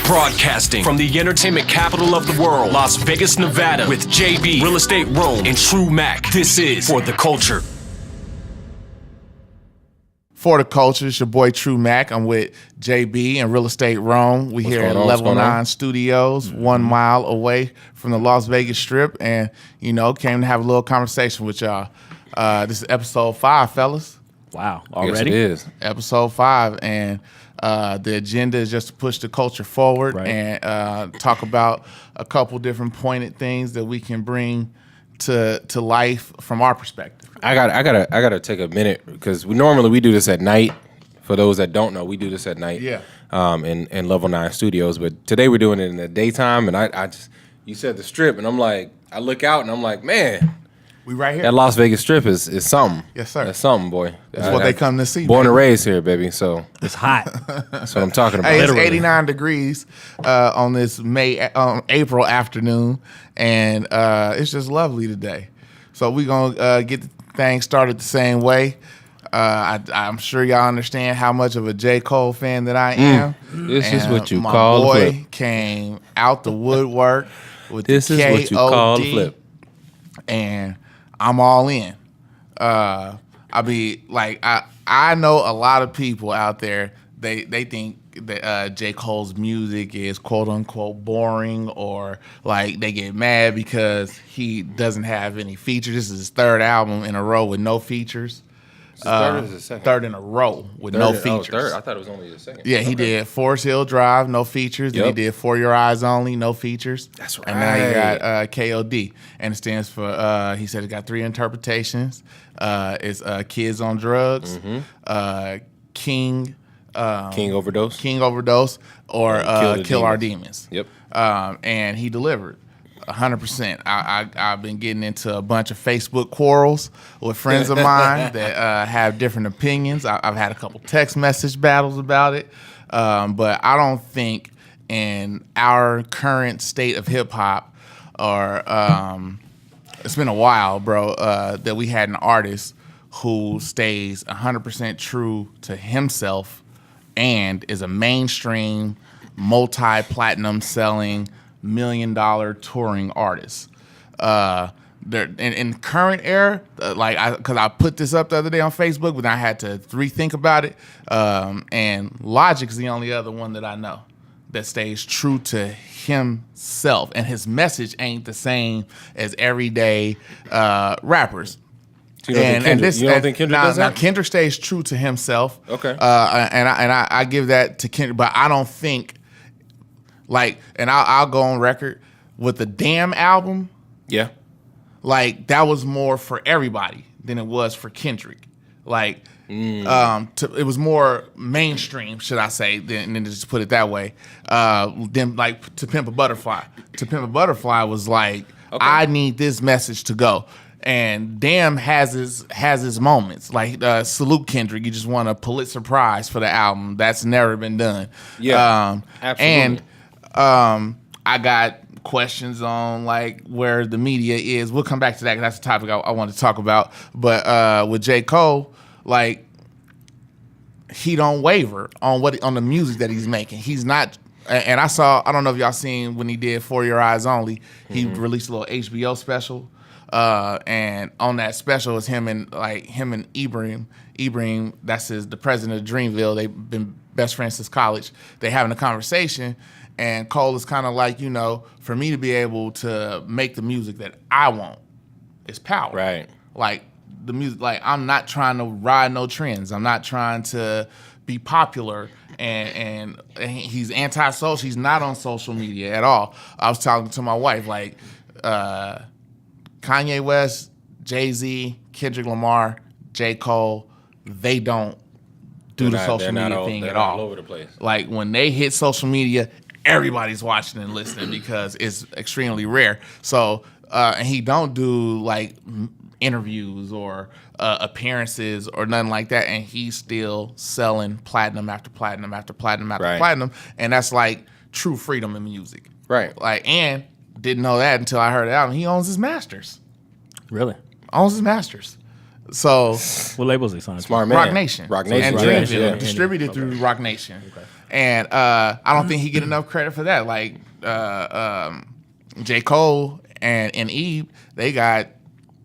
Broadcasting from the entertainment capital of the world, Las Vegas, Nevada, with JB, Real Estate Rome, and True Mac. This is For the Culture. For the Culture, it's your boy True Mac. I'm with JB and Real Estate Rome. We here at Level 9 Studios, 1 mile away from the Las Vegas Strip, and came to have a little conversation with y'all. This is episode 5, fellas. Wow, already? Yes, it is. Episode 5, and the agenda is just to push the culture forward and talk about a couple different pointed things that we can bring to life from our perspective. I gotta take a minute because we normally do this at night. For those that don't know, we do this at night. Yeah. In Level 9 Studios, but today we're doing it in the daytime. And I just, you said the Strip, and I'm like, I look out and I'm like, man, we right here. that Las Vegas Strip is something. Yes, sir. That's something, boy. That's what they come to see. Born and raised here, baby. So It's hot. that's what I'm talking about. Hey, it's Literally. 89 degrees on this April afternoon, and it's just lovely today. So we're going to get the thing started the same way. I'm sure y'all understand how much of a J. Cole fan that I am. This is And what you my call a boy flip. came out the woodwork with This the is K-O-D, what you call a flip. and I'm all in. I know a lot of people out there, they think that J. Cole's music is quote unquote boring, or like they get mad because he doesn't have any features. This is his third album in a row with no features. Third or is it second? Third in a row with no features. Third. I thought it was only the second. Yeah, he did Forest Hill Drive, no features. Then he Yep. did For Your Eyes Only, no features. That's And now he right. got KOD, and it stands for. He said it got 3 interpretations. It's Kids on Drugs, King King Overdose, or the Kill Our Demons. Demons. Yep. And he delivered 100%. I've been getting into a bunch of Facebook quarrels with friends of mine that have different opinions. I've had a couple text message battles about it, but I don't think in our current state of hip hop, or it's been a while, bro, that we had an artist who stays 100% true to himself and is a mainstream, multi-platinum selling, $1 million touring artist. In current era, because I put this up the other day on Facebook, but I had to rethink about it. And Logic's the only other one that I know that stays true to himself, and his message ain't the same as everyday rappers. So you don't think Kendrick does that? Kendrick stays true to himself. Okay. And I give that to Kendrick, but I don't think, and I'll go on record with the Damn album, Yeah. that was more for everybody than it was for Kendrick. It was more mainstream, should I say, than just put it that way. Than To Pimp a Butterfly. To Pimp a Butterfly was I need this message to go. And Damn has his moments. Salute Kendrick. You just won a Pulitzer Prize for the album. That's never been done. Yeah, absolutely. And I got questions on where the media is. We'll come back to that because that's the topic I want to talk about. But with J. Cole, he don't waver on the music that he's making. He's not. And I don't know if y'all seen when he did For Your Eyes Only, he released a little HBO special. And on that special is him and Ibrahim. Ibrahim, that's the president of Dreamville. They've been best friends since college. They having a conversation, and Cole is kind of for me to be able to make the music that I want is power. Right. The music, I'm not trying to ride no trends. I'm not trying to be popular. And he's anti-social. He's not on social media at all. I was talking to my wife, Kanye West, Jay-Z, Kendrick Lamar, J. Cole, they don't do the social media thing at all. All over the place. When they hit social media, everybody's watching and listening because it's extremely rare. So, and he don't do interviews or appearances or nothing like that, and he's still selling platinum after platinum after platinum after platinum, and that's true freedom in music. Right. And didn't know that until I heard the album. He owns his masters. Really? Owns his masters. So What labels he signed? Smart man. Rock Nation. Rock Nation. And Yeah, Dreamville. yeah. Distributed through Rock Nation. And I don't think he get enough credit for that. Like J. Cole and Eve, they got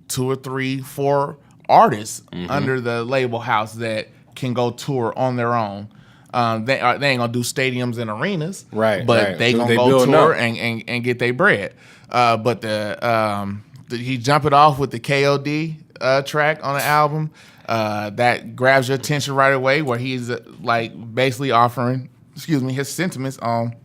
2 or 3, 4 artists under the label house that can go tour on their own. They ain't gonna do stadiums and arenas, right? But they gonna go tour and get their bread. But he jump it off with the KOD track on the album. That grabs your attention right away, where he's like basically offering, his sentiments on,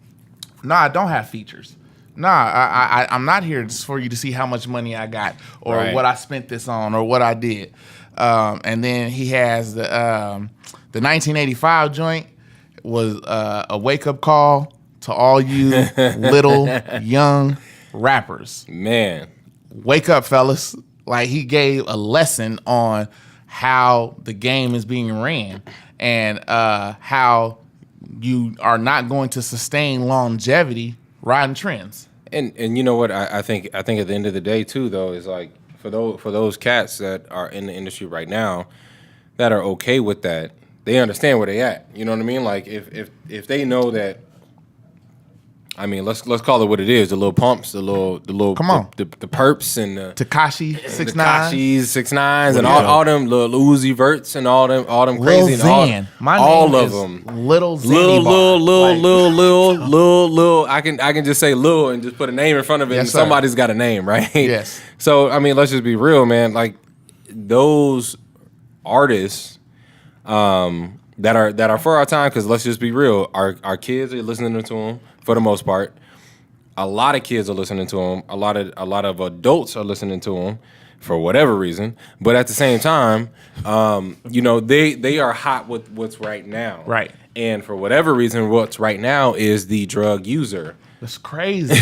I don't have features. I'm not here just for you to see how much money I got or what I spent this on or what I did. And then he has the 1985 joint was a wake-up call to all you little young rappers. Man. Wake up, fellas. Like, he gave a lesson on how the game is being ran and how you are not going to sustain longevity riding trends. And you know what? I think at the end of the day too, though, is like for those cats that are in the industry right now that are okay with that, they understand where they at. You know what I mean? Like if they know that, I mean, let's call it what it is. The little pumps, the little come on, the perps and the Tekashi 6ix9ine, Tekashis 6ix9ines, and all them little Uzi Verts and all them crazy, Lil Xan. all of them, little Xanny Lil. I can just say Lil and just put a name in front of it, and somebody's got a name, right? Yes. So I mean, let's just be real, man. Like those artists that are for our time, because let's just be real, our kids are listening to them. For the most part, a lot of kids are listening to them. A lot of adults are listening to them for whatever reason. But at the same time, they are hot with what's right now. Right. And for whatever reason, what's right now is the drug user. That's crazy.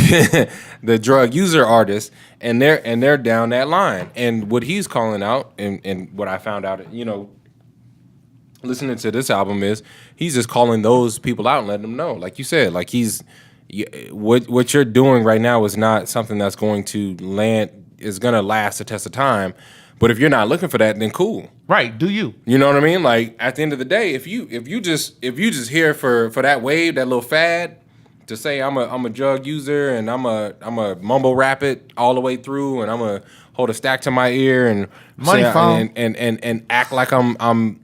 The drug user artist, and they're down that line. And what he's calling out, and what I found out, listening to this album, is he's just calling those people out and letting them know, like you said, like what you're doing right now is not something that's going to last the test of time. But if you're not looking for that, then cool. Right? Do you? You know what I mean? Like at the end of the day, if you just here for that wave, that little fad, to say I'm a drug user and I'm a mumble rap it all the way through, and I'm a hold a stack to my ear and money phone and act like I'm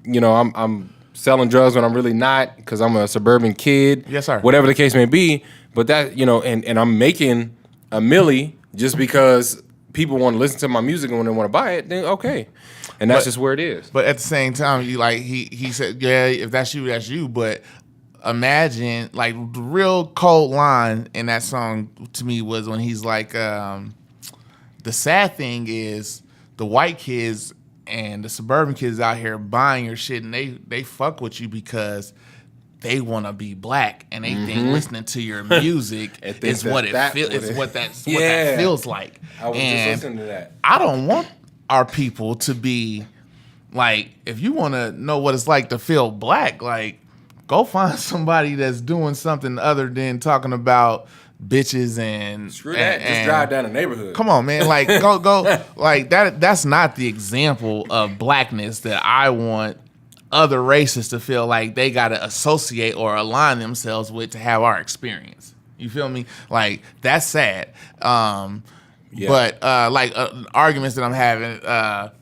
selling drugs when I'm really not, because I'm a suburban kid. Yes, sir. Whatever the case may be, but that and I'm making a milli just because people want to listen to my music, and when they want to buy it, then okay, and that's just where it is. But at the same time, he said, yeah, if that's you, that's you. But imagine, like, the real cold line in that song to me was when he's like, the sad thing is the white kids and the suburban kids out here buying your shit, and they fuck with you because they want to be black, and they think listening to your music is what that feels like. I was just listening to that. I don't want our people to be like, if you want to know what it's like to feel black, like, go find somebody that's doing something other than talking about bitches and screw that. Just drive down the neighborhood. Come on, man. Like go like that. That's not the example of blackness that I want other races to feel like they got to associate or align themselves with to have our experience. You feel me? Like, that's sad. But arguments that I'm having,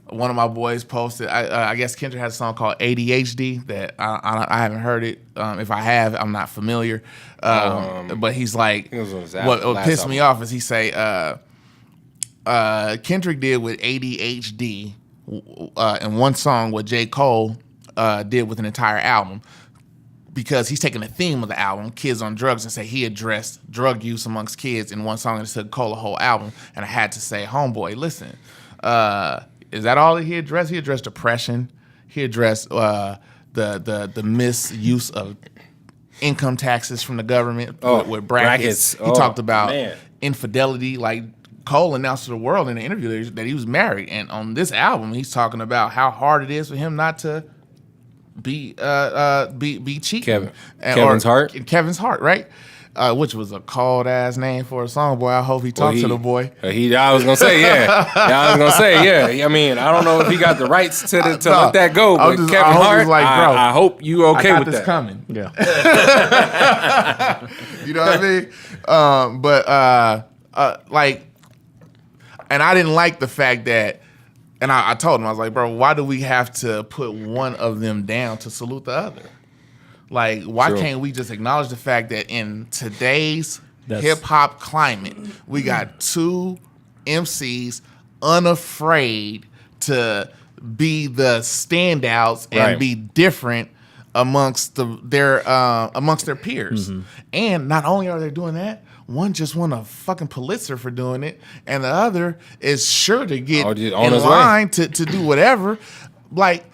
one of my boys posted, I guess Kendrick has a song called ADHD that I haven't heard it. If I have, I'm not familiar. But he's like, what pissed me off is he say, Kendrick did with ADHD in one song what J. Cole did with an entire album, because he's taking the theme of the album, kids on drugs, and say he addressed drug use amongst kids in one song, and it took Cole a whole album. And I had to say, homeboy, listen, is that all that he addressed? He addressed depression. He addressed the misuse of income taxes from the government with brackets. He talked about infidelity. Like, Cole announced to the world in an interview that he was married, and on this album, he's talking about how hard it is for him not to be cheating. Kevin's heart, right? which was a cold ass name for a song. Boy, I hope he talked to the boy. I was gonna say, yeah. I mean, I don't know if he got the rights to let that go, but Kevin Hart, like, bro, I hope you okay with this that. Coming. Yeah. You know what I mean? Like, and I didn't like the fact that, and I told him, I was like, bro, why do we have to put one of them down to salute the other? Like, why can't we just acknowledge the fact that in today's hip hop climate, we got two MCs unafraid to be the standouts and be different amongst their peers. And not only are they doing that, one just won a fucking Pulitzer for doing it, and the other is sure to get in line to do whatever. Like,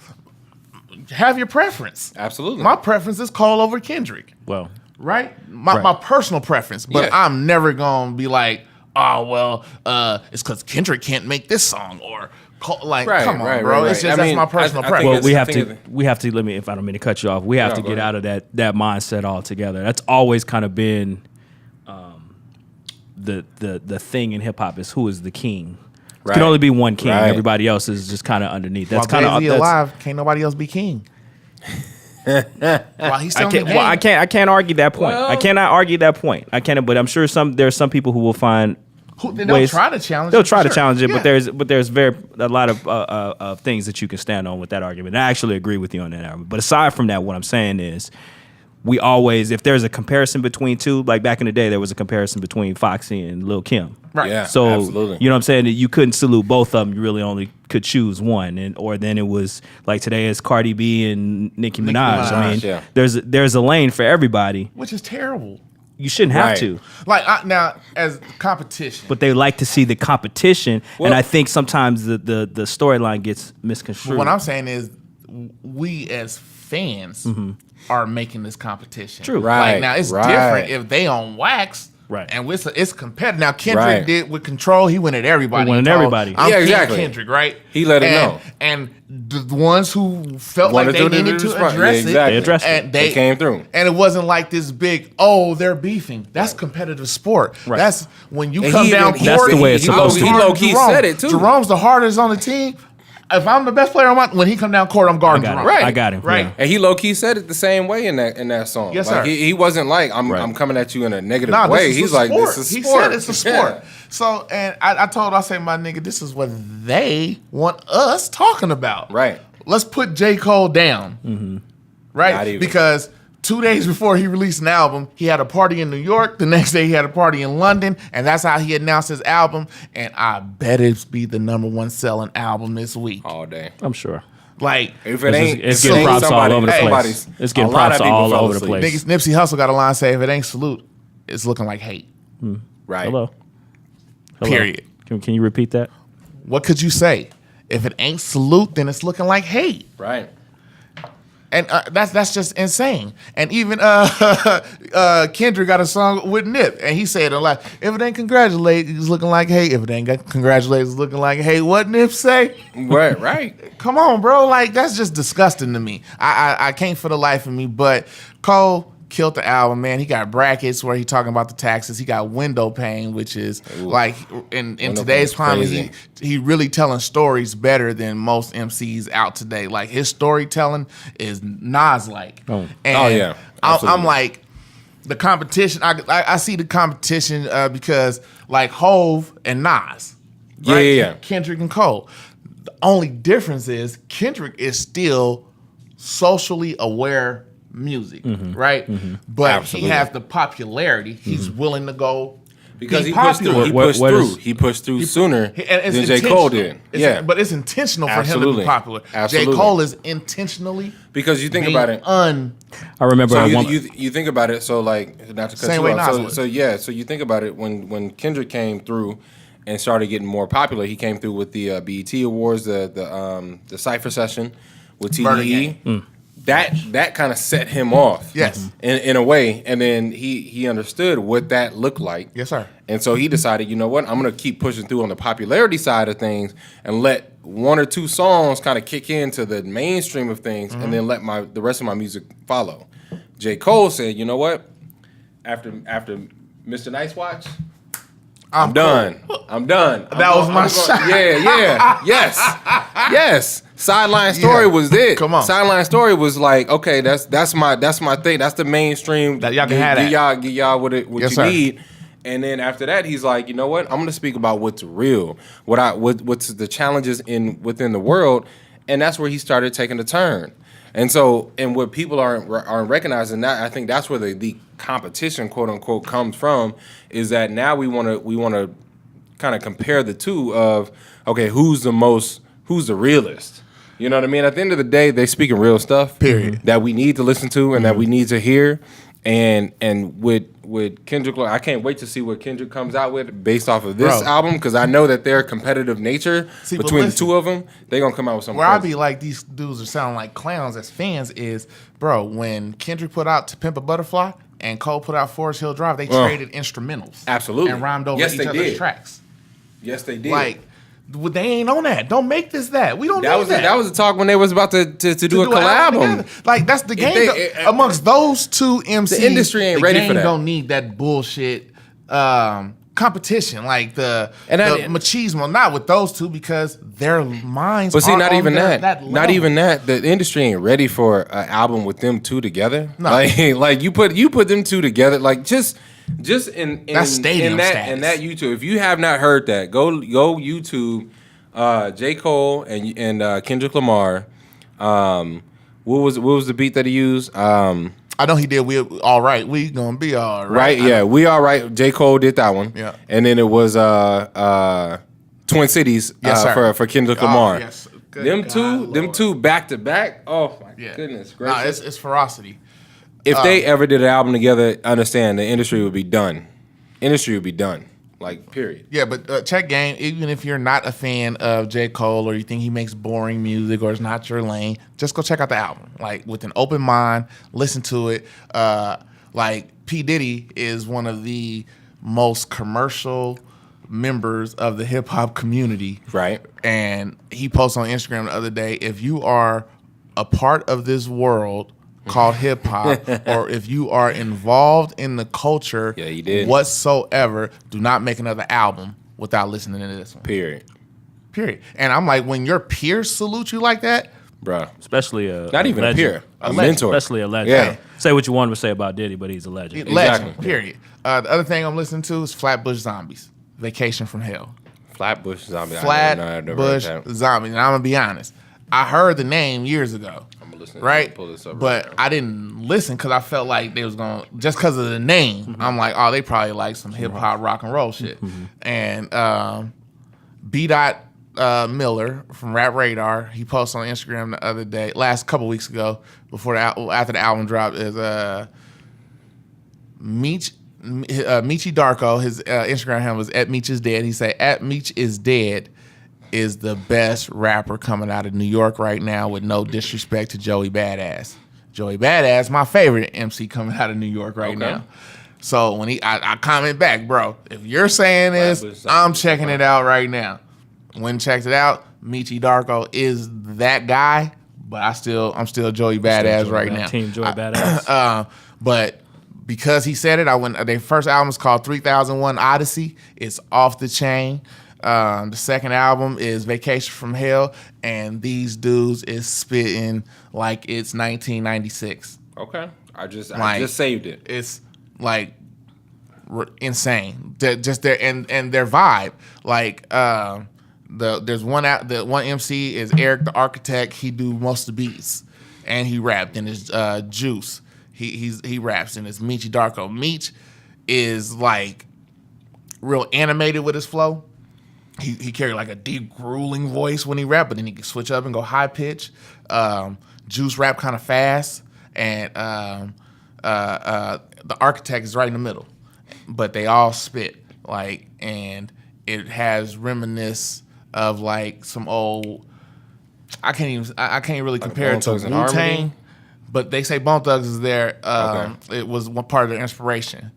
have your preference. Absolutely. My preference is Cole over Kendrick. Well, right? My personal preference. But I'm never going to be like, oh, well, it's because Kendrick can't make this song, or come on, bro. It's just, that's my personal preference. Well, we have to, let me, if I don't mean to cut you off, we have to get out of that mindset altogether. That's always kind of been the thing in hip hop is who is the king. There can only be one king. Everybody else is just kind of underneath. That's kind of alive. Can't nobody else be king. While he's still I can't argue that point. Well, I cannot argue that point. I can't. But I'm sure there's some people who will find they'll try to challenge. They'll try to challenge it, but there's a lot of things that you can stand on with that argument. And I actually agree with you on that argument. But aside from that, what I'm saying is, we always, if there's a comparison between two, like back in the day, there was a comparison between Foxy and Lil Kim. Right. Yeah, so, absolutely. You know what I'm saying? You couldn't salute both of them. You really only could choose one. Or then it was, like today it's Cardi B and Nicki Minaj. I mean, there's a lane for everybody. Which is terrible. You shouldn't have to. Like, now, as competition. But they like to see the competition, and I think sometimes the storyline gets misconstrued. What I'm saying is, we as fans are making this competition. True. Right. Like, now, it's different if they on wax. Right. And it's competitive. Now, Kendrick did with Control. He went at everybody. I'm exactly. Kendrick, right? He let it know. And the ones who felt like they needed to address it, they addressed it. And they came through. And it wasn't like this big, they're beefing. That's competitive sport. Right. That's when you come down court. That's the way it's supposed to be. He low-key said it, too. Jerome's the hardest on the team. If I'm the best player when he come down court, I'm guarding Jerome. I got him. Right. Yeah. And he low-key said it the same way in that song. Yes, like, sir. He wasn't like, I'm coming at you in a negative way. He's like, this is sport. He said it's a sport. So, and I say, my nigga, this is what they want us talking about. Right. Let's put J. Cole down. Right? Because 2 days before he released an album, he had a party in New York. The next day he had a party in London. And that's how he announced his album. And I bet it's be the #1 selling album this week. All day. I'm sure. Like, if it ain't, it's getting props all over the place. It's getting props all over the place. Niggas, Nipsey Hussle got a line say, if it ain't salute, it's looking like hate. Right. Hello. Period. Can you repeat that? What could you say? If it ain't salute, then it's looking like hate. Right. And that's just insane. And even Kendrick got a song with Nip, and he said a lot. If it ain't congratulate, it's looking like hate. If it ain't congratulate, it's looking like hate. What Nip say? Right. Come on, bro. Like, that's just disgusting to me. I can't for the life of me. But Cole killed the album, man. He got brackets where he talking about the taxes. He got window pane, which is like in today's climate, he really telling stories better than most MCs out today. Like, his storytelling is Nas-like. I'm like, the competition. I see the competition because like Hove and Nas, right? Yeah. Kendrick and Cole. The only difference is Kendrick is still socially aware music, right? But Absolutely. he has the popularity. He's willing to go because be he pushed popular. through. He pushed through sooner than J. Cole did. But it's intentional for him to be popular. Absolutely. J. Cole is intentionally because you think about it. I remember. So you think about it. So like, not to cut Same you way off. Nas So you think about it when Kendrick came through and started getting more popular. He came through with the BET Awards, the Cypher Session with TDE. That kind of set him off, yes, in a way, and then he understood what that looked like, yes, sir. And so he decided, you know what, I'm gonna keep pushing through on the popularity side of things and let one or two songs kind of kick into the mainstream of things, and then let the rest of my music follow. J. Cole said, you know what, after Mr. Nice Watch. I'm done. I'm done. That was my shot. Yeah. Yes. Sideline Story was it. Come on. Sideline Story was like, okay, that's my thing. That's the mainstream. That y'all can have that. Get y'all what Yes, you sir. need. And then after that, he's like, you know what? I'm gonna speak about what's real. What's the challenges within the world. And that's where he started taking a turn. And so, and what people aren't recognizing, that I think that's where the competition, quote unquote, comes from, is that now we want to kind of compare the two of, okay, who's the realist? You know what I mean? At the end of the day, they speaking real stuff. Period. That we need to listen to and that we need to hear. And with Kendrick, I can't wait to see what Kendrick comes out with based off of this album, because I know that their competitive nature between the two of them, they're gonna come out with something. Where I crazy. be like, these dudes are sounding like clowns as fans is, bro, when Kendrick put out To Pimp a Butterfly and Cole put out Forest Hill Drive, they traded instrumentals. Absolutely. And rhymed over Yes, each they other's did. tracks. Yes, they did. Like, they ain't on that. Don't make this that. We don't need that. That was the talk when they was about to do a an album collab. together. Like, that's the game. they- Amongst those two MCs, the industry ain't ready for that. Don't need that bullshit competition, like the machismo. Not with those two, because their minds. But see, are not on even that that. Not level. even that. The industry ain't ready for an album with them two together. No. Like you put them two together. Like just in That's stadium status. in that YouTube. If you have not heard that, go YouTube. J. Cole and Kendrick Lamar. What was the beat that he used? I know he did. We all right. We gonna be all Right, yeah, we all right. J. Cole did that one. Yeah. And then it was Twin Cities Yes, sir. for Kendrick Oh, Lamar. yes. Good Them God, two Lord. back to back. Oh my Yeah. goodness Nah, gracious. it's ferocity. If they ever did an album together, understand the industry would be done. Industry would be done. Like, period. Yeah, but check game. Even if you're not a fan of J. Cole or you think he makes boring music or it's not your lane, just go check out the album. Like, with an open mind, listen to it. Like, P. Diddy is one of the most commercial members of the hip hop community. Right. And he posted on Instagram the other day, if you are a part of this world called hip hop, or if you are involved in the culture Yeah, he did. whatsoever, do not make another album without listening to this one. Period. And I'm like, when your peers salute you like that, Bruh. Especially a Not even legend. a peer. A legend. mentor. Especially a legend. Yeah. Say what you want to say about Diddy, but he's a legend. legend, Exactly. period. The other thing I'm listening to is Flatbush Zombies, Vacation from Hell. Flatbush Zombie. I Flatbush never heard that. Zombies. And I'm going to be honest, I heard the name years ago. Listen, Right, pull this up but right now. I didn't listen because I felt like they was gonna, just because of the name. I'm like, oh, they probably like some hip hop, rock and roll shit. And B. Miller from Rap Radar, he posted on Instagram the other day, last couple weeks ago, after the album dropped, is Meech Meechy Darko. His Instagram handle was @MeechIsDead. He said @MeechIsDead is the best rapper coming out of New York right now, with no disrespect to Joey Badass. Joey Badass, my favorite MC coming out of New York right now. So when I comment back, bro, if you're saying this, I'm checking it out right now. When checked it out, Meechy Darko is that guy, but I'm still Joey Badass right now. Team Joey Badass. But because he said it, I went. Their first album is called 3001 Odyssey. It's off the chain. The second album is Vacation from Hell, and these dudes is spitting like it's 1996. Okay. I just saved it. It's like insane. Just their and their vibe. Like there's the one MC is Eric the Architect. He do most of the beats, and he rapped. And his Juice. He raps, and it's Meechy Darko. Meech is like real animated with his flow. He carried like a deep, grueling voice when he rap, but then he can switch up and go high pitch. Juice rap kind of fast, and the Architect is right in the middle. But they all spit like, and it has reminisce of like some old. I can't really compare it to Bone Thugs and Harmony? Wu-Tang, but they say Bone Thugs is there. Okay. It was one part of their inspiration,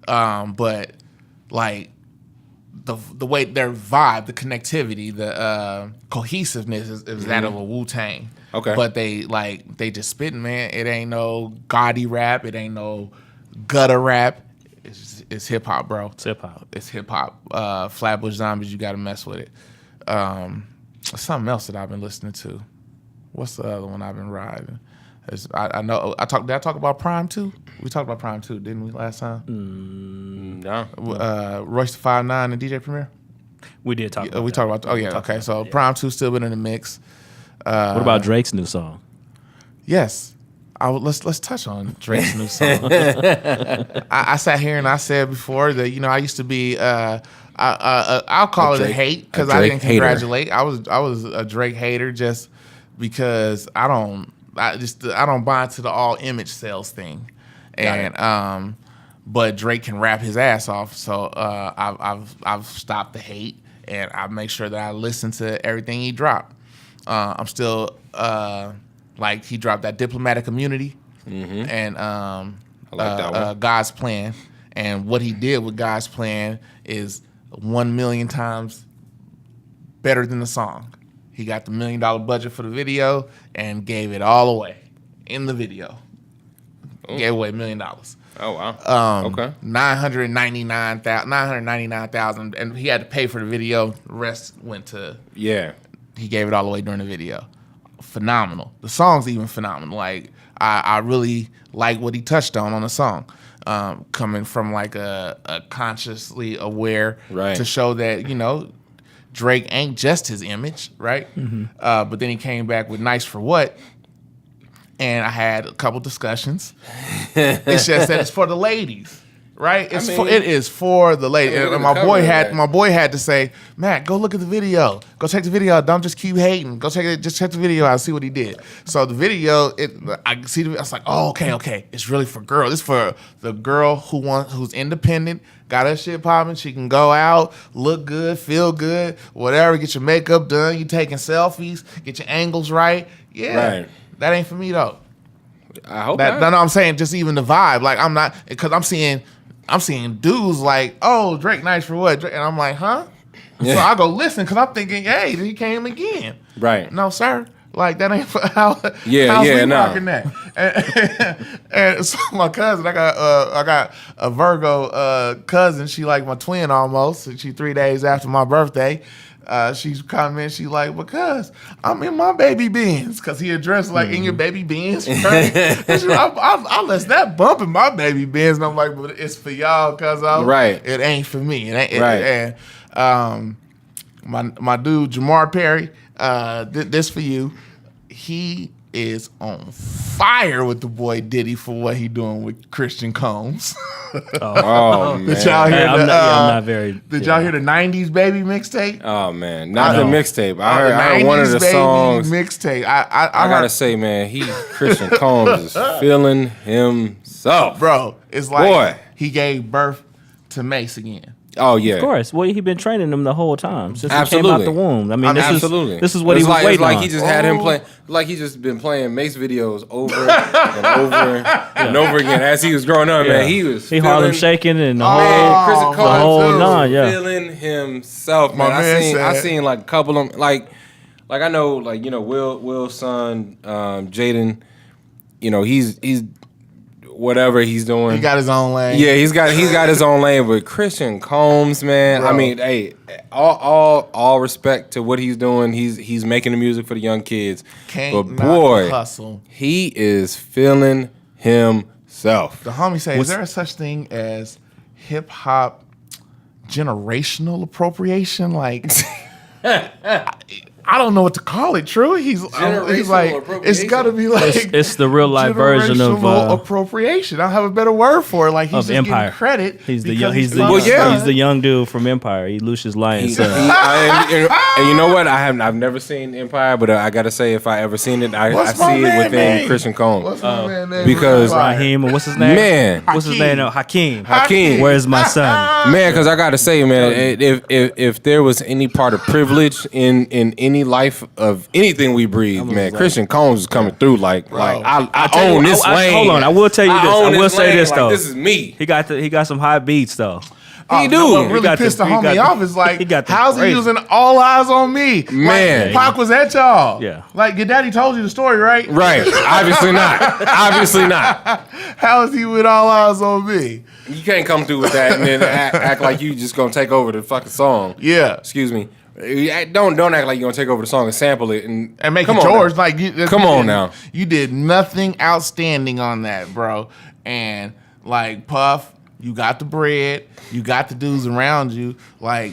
but like. The way their vibe, the connectivity, the cohesiveness is that of a Wu-Tang. Okay. But they just spitting, man. It ain't no gaudy rap. It ain't no gutter rap. it's hip hop, bro. It's hip hop. It's hip hop. Flatbush Zombies, you got to mess with it. Something else that I've been listening to. What's the other one I've been riding? I know. Did I talk about Prime 2? We talked about Prime 2, didn't we, last time? No. Royce the 5'9" and DJ Premier. We did talk. About we talked about. Oh yeah. Okay. So Prime 2 still been in the mix. What about Drake's new song? Yes. Let's touch on Drake's new song. I sat here and I said before that I used to be I'll call it a hate because I didn't congratulate. I was a Drake hater just because I don't buy into the all image sales thing, and but Drake can rap his ass off, so I've stopped the hate and I make sure that I listen to everything he dropped. I'm still like he dropped that Diplomatic Immunity and I like that one. God's Plan, and what he did with God's Plan is 1 million times better than the song. He got the $1 million budget for the video and gave it all away in the video. Gave away $1 million. Oh wow. Okay. 999,000, and he had to pay for the video. The rest went to He gave it all away during the video. Phenomenal. The song's even phenomenal. Like I really like what he touched on the song. Coming from like a consciously aware to show that Drake ain't just his image, right? But then he came back with Nice for What, and I had a couple discussions. It's just that it's for the ladies, right? It is for the ladies. And my boy had to say, Matt, go look at the video. Go check the video out. Don't just keep hating. Go check it. Just check the video out. See what he did. So the video, I see. I was like, oh, okay. It's really for girls. It's for the girl who's independent. Got her shit popping. She can go out, look good, feel good, whatever. Get your makeup done. You taking selfies. Get your angles right. Yeah. Right. That ain't for me though. I hope that. No, I'm saying just even the vibe. Like I'm not, because I'm seeing dudes like, oh, Drake Nice for What? And I'm like, huh? Yeah. So I go listen because I'm thinking, hey, he came again. Right. No, sir. Like that ain't for how. Yeah, rocking that. And so my cousin, I got a Virgo cousin. She like my twin almost. She 3 days after my birthday. She's coming in. She like, because I'm in my baby Benz, because he addressed like in your baby Benz. Right? I let that bump in my baby Benz, and I'm like, but it's for y'all, cause it ain't for me. And my dude Jamar Perry, this for you. He is on fire with the boy Diddy for what he doing with Christian Combs. Oh man! Did y'all hear I'm not very. Did y'all hear the '90s Baby mixtape? Oh man, not the mixtape. I heard one of the songs. Mixtape. I gotta say, man, Christian Combs is feeling himself, bro. It's like he gave birth to Mace again. Oh yeah, of course. Well, he been training him the whole time since he came out the womb. I mean, this is what he was waiting on. Like he just had him play, like he just been playing Mace videos over and over and over again as he was growing up. Man, he Harlem shaking and the whole feeling himself. Man, I seen like a couple of them. Like I know, like Will's son, Jaden. He's whatever he's doing. He got his own lane. Yeah, he's got his own lane. But Christian Combs, man, bro. I mean, hey, all respect to what he's doing. He's making the music for the young kids. But boy, hustle. He is feeling himself. The homie say, is there a such thing as hip hop generational appropriation? Like I don't know what to call it. True, he's like, it's got to be like it's the real life version of appropriation. I don't have a better word for it. Like he's just Empire. Getting credit. He's the young dude from Empire. He Lucius Lyon's son. And you know what? I've never seen Empire, but I gotta say, if I ever seen it, I see it within Christian Combs. What's my man name? Because Raheem, what's his name? Man, what's his name? Hakeem. Where's my son? Man, because I gotta say, man, if there was any part of privilege in any any life of anything we breathe, man, Christian Combs is coming through like I own this lane. Hold on, I will tell you this. I will say this though. This is me. He got some hot beats though. What really pissed the homie off is like, how's he using all eyes on me? Man. Like, Pac was at y'all. Yeah. Like, your daddy told you the story, right? Right. Obviously not. Obviously not. How is he with all eyes on me? You can't come through with that and then act like you just gonna take over the fucking song. Yeah. Excuse me. Don't act like you're gonna take over the song and sample it and make it yours. Like, come on now. You did nothing outstanding on that, bro. And like Puff, you got the bread. You got the dudes around you. Like,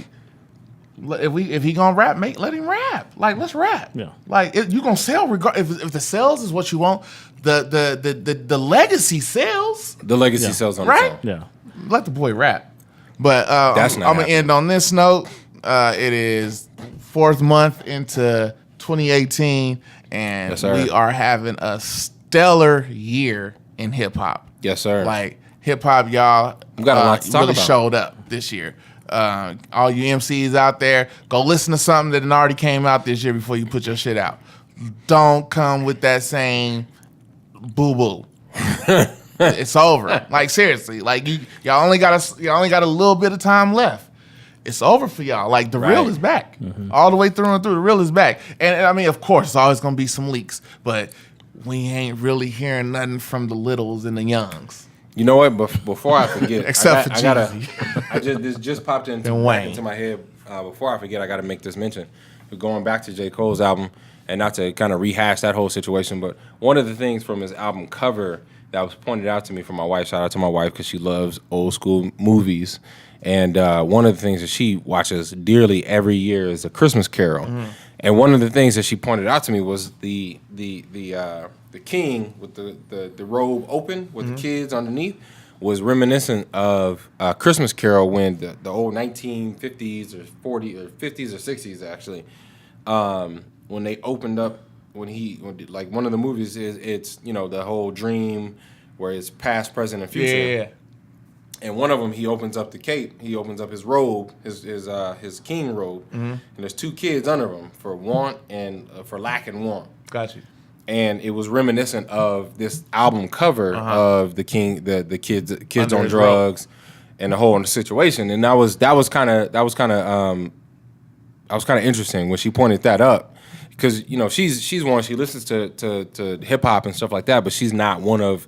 if he gonna rap, let him rap. Like, let's rap. Yeah. Like, you gonna sell if the sales is what you want. The legacy sells. The legacy sells on right? its own. Yeah. Let the boy rap. But That's I'm not gonna end on this note. It is 4th month into 2018, and Yes, sir. we are having a stellar year in hip hop. Yes, sir. Like, hip hop, y'all, We got a lot to talk really about. showed up this year. All you MCs out there, go listen to something that already came out this year before you put your shit out. Don't come with that same boo boo. It's over. Like, seriously, like y'all only got a little bit of time left. It's over for y'all. Like, the real is back. All the way through and through. The real is back. And I mean, of course, it's always gonna be some leaks, but we ain't really hearing nothing from the littles and the youngs. You know what? Before I forget, Except for Jeezy. This just popped into my head. Before I forget, I got to make this mention. Going back to J. Cole's album, and not to kind of rehash that whole situation, but one of the things from his album cover that was pointed out to me from my wife. Shout out to my wife because she loves old school movies, and one of the things that she watches dearly every year is A Christmas Carol. And one of the things that she pointed out to me was the king with the robe open with the kids underneath was reminiscent of Christmas Carol when the old 1950s or 40s or 50s or 60s actually when they opened up like one of the movies it's the whole dream where it's past, present, and future. Yeah. And one of them, he opens up the cape. He opens up his robe, his king robe, and there's 2 kids under him for want and for lack and want. Got you. And it was reminiscent of this album cover of the king, the kids Under on his drugs, and the whole situation. And that was kind of interesting when she pointed that up, because she's one, she listens to hip hop and stuff like that, but she's not one of.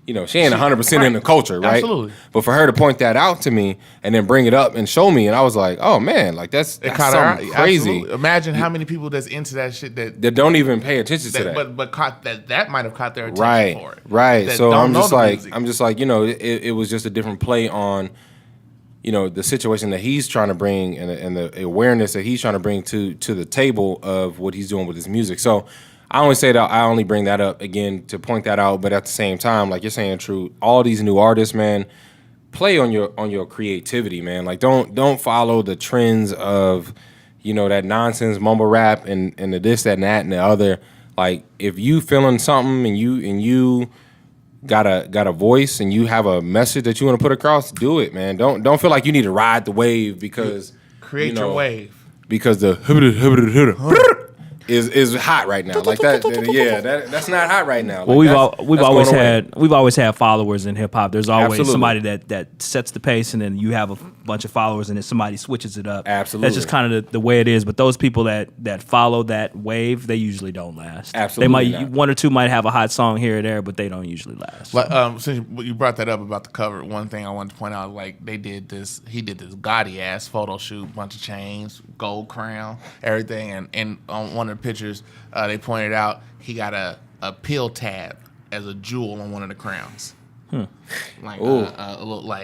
She ain't 100% in the culture, right? Absolutely. But for her to point that out to me and then bring it up and show me, and I was like, oh man, like that's something crazy. Absolutely. Imagine how many people that's into that shit that don't even pay attention to that. But caught that might have caught their attention for it. Right. So I'm just like, music. it was just a different play on, the situation that he's trying to bring and the awareness that he's trying to bring to the table of what he's doing with his music. So I only bring that up again to point that out, but at the same time, like you're saying, True, all these new artists, man, play on your creativity, man. Like don't follow the trends of, that nonsense mumble rap and the this, that, and that, and the other. Like if you feeling something and you got a voice and you have a message that you want to put across, do it, man. Don't feel like you need to ride the wave because create your wave. Because the is hot right now. Like that, that's not hot right now. Well, like we've always had followers in hip hop. There's always somebody that sets the pace, and then you have a bunch of followers, and then somebody switches it up. Absolutely, that's just kind of the way it is. But those people that follow that wave, they usually don't last. Absolutely, they might one or two might have a hot song here or there, but they don't usually last. Like, since you brought that up about the cover, one thing I wanted to point out, like he did this gaudy ass photo shoot, bunch of chains, gold crown, everything, and on one of the pictures, they pointed out he got a pill tab as a jewel on one of the crowns. Like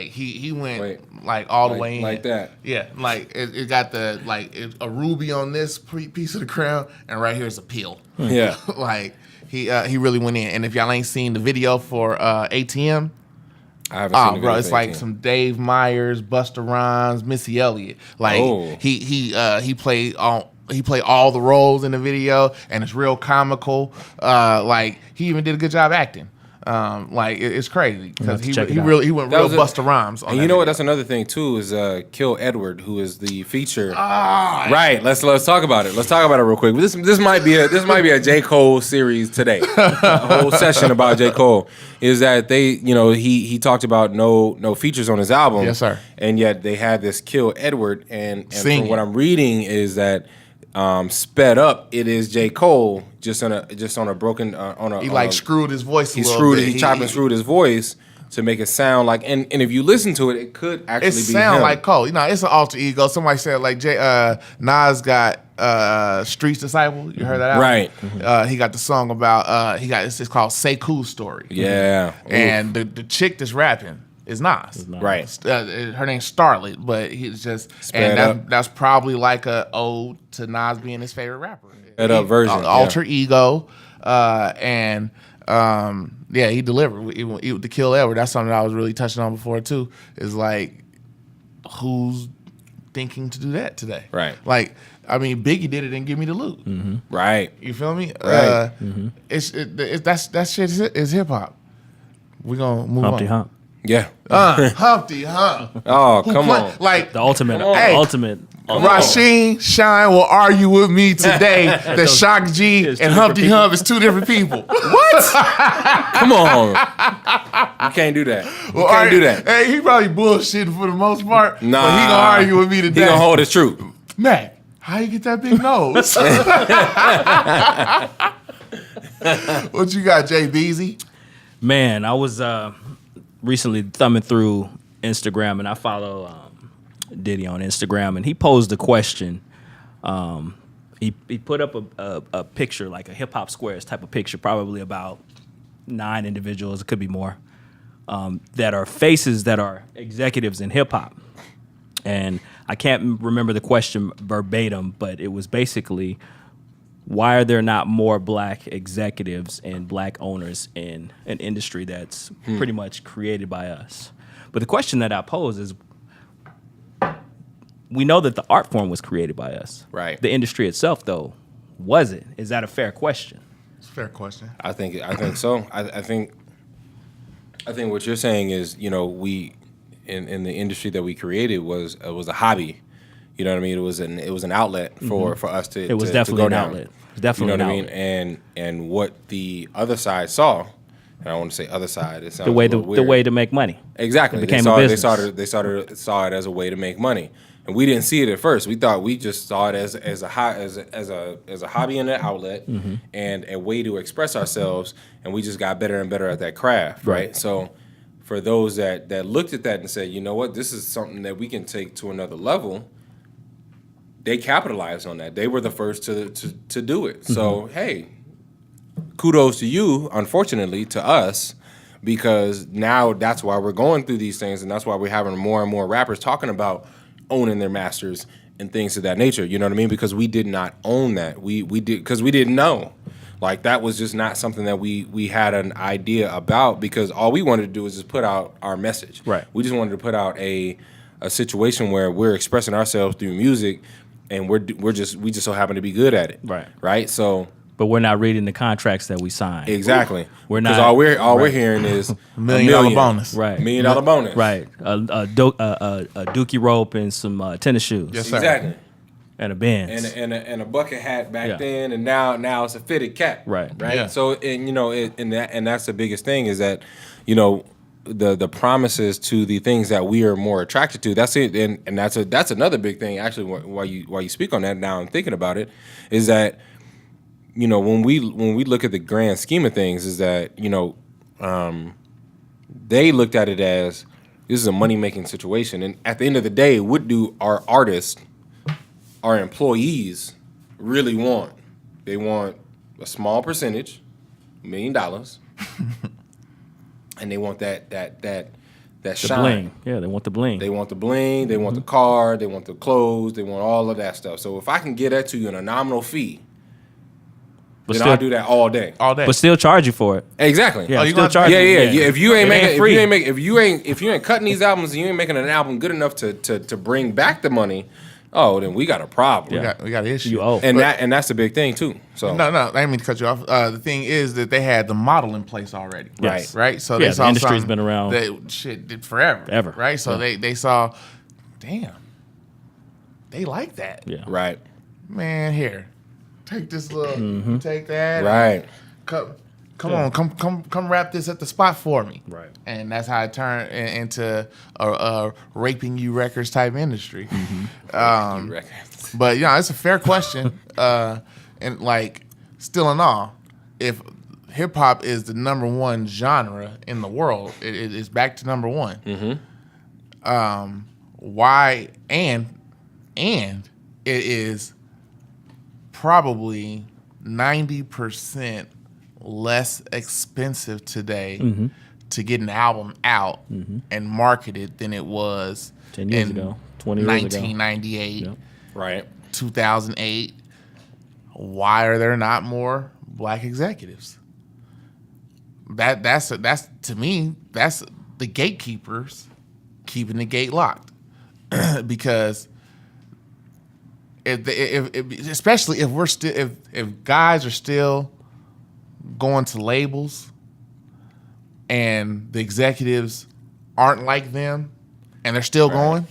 he went like all the way in like that. Yeah, like it got a ruby on this piece of the crown, and right here's a pill. Yeah, like he really went in. And if y'all ain't seen the video for ATM. I haven't seen the video. It's like some Dave Myers, Busta Rhymes, Missy Elliott. Like he played all the roles in the video, and it's real comical. Like he even did a good job acting. Like it's crazy because he check it out. he went That real was a- Busta Rhymes. On And that you know what? video. That's another thing too. Is Kill Edward, who is the feature. Right. Let's talk about it. Let's talk about it real quick. This might be a J. Cole series today. A whole session about J. Cole is that he talked about no features on his album. Yes, sir. And yet they had this Kill Edward, and Sing from what it. I'm reading is that sped up. It is J. Cole just on a broken He like screwed his voice. he a little screwed bit. it. He chopped and screwed his voice to make it sound like. And if you listen to it, it could actually It be sound him. like Cole. It's an alter ego. Somebody said like Nas got Streets Disciple. You heard that album? Right. He got the song about it's called Say Cool Story. Yeah. And the chick that's rapping is Nas. Right. Her name's Starlet, but he's just Sped up. that's probably like a ode to Nas being his favorite rapper. Sped up version, Alter ego, and he delivered. The Kill Edward. That's something that I was really touching on before too. Is like, who's thinking to do that today? Right. Like, I mean, Biggie did it and Give Me the Loot. Right. You feel me? Right. That shit is hip hop. We're gonna move Humpty on. Hump. Yeah. Humpty Hump. Oh, come on. Like The ultimate. Hey. Ultimate. Rasheen Shine will argue with me today that Shock G It's two and different Humpty people. Hump is two different people. Come on. You can't do that. You Well, can't do that. Hey, he probably bullshitting for the most part. Nah. But he gonna argue with me today. He gonna hold his truth. Mac, how you get that big nose? What you got, Jay Beezy? Man, I was recently thumbing through Instagram, and I follow Diddy on Instagram, and he posed a question. He put up a picture, like a hip hop squares type of picture, probably about 9 individuals, it could be more, that are faces that are executives in hip hop. And I can't remember the question verbatim, but it was basically, why are there not more black executives and black owners in an industry that's pretty much created by us? But the question that I pose is, we know that the art form was created by us. Right. The industry itself, though, was it? Is that a fair question? It's a fair question. I think so. I think what you're saying is, we in the industry that we created was a hobby. You know what I mean? It was an outlet for us to. It was to definitely go an down. outlet. It was definitely You know what an I mean? outlet. And what the other side saw, and I want to say other side. It sounds The way a little the weird. way to make money. Exactly. It became a business. They saw it as a way to make money, and we didn't see it at first. We just saw it as a hobby and an outlet, and a way to express ourselves. And we just got better and better at that craft, right? So, for those that looked at that and said, you know what, this is something that we can take to another level, they capitalized on that. They were the first to do it. So hey, kudos to you. Unfortunately, to us. Because now that's why we're going through these things, and that's why we're having more and more rappers talking about owning their masters and things of that nature. You know what I mean? Because we did not own that. We did because we didn't know. Like, that was just not something that we had an idea about, because all we wanted to do was just put out our message. Right. We just wanted to put out a situation where we're expressing ourselves through music, and we just so happen to be good at it. Right. Right. So. But we're not reading the contracts that we signed. Exactly. We're Because not- all we're right. hearing is $1 million bonus. Right. $1 million bonus. Right. A dookie rope and some tennis shoes. Yes, sir. Exactly. And a Benz. And a bucket hat back Yeah. then, and now it's a fitted cap. Right. Right. Yeah. So and that's the biggest thing, is that the promises to the things that we are more attracted to. That's it, and that's another big thing. Actually, while you speak on that, now I'm thinking about it, is that when we look at the grand scheme of things, is that they looked at it as, this is a money making situation, and at the end of the day, what do our artists, our employees, really want? They want a small percentage, $1 million, and they want that the shine. bling. Yeah, they want the bling. They want the bling, they want the car, they want the clothes, they want all of that stuff. So if I can get that to you in a nominal fee, but then still, I'll do that all day. All day. but still charge you for it. Exactly. Yeah, you still gonna- charge Yeah, you. yeah. If you ain't It making, free. if you ain't cutting these albums, and you ain't making an album good enough to bring back the money, oh, then we got a problem. We got an issue. You owe. And that's the big thing too. So No, I didn't mean to cut you off. The thing is that they had the model in place already. Yes. Right? So Yeah, they saw the industry's something been around. that shit did forever. Ever. Right? So they saw, damn, they like that. Yeah. right, Man, here. Take this little, take that. right, Come on, come wrap this at the spot for me. Right. And that's how it turned into a raping you records type industry. Mm-hmm. You reckon? But it's a fair question. And like, still in all, if hip hop is the number one genre in the world, it's back to number one. Mm-hmm. Why? And it is probably 90% less expensive today to get an album out and marketed than it was 10 years in ago, 20 years ago. 1998, Yep. Right. 2008. Why are there not more black executives? That's to me, that's the gatekeepers keeping the gate locked. Because especially if we're still if guys are still going to labels and the executives aren't like them and they're still going,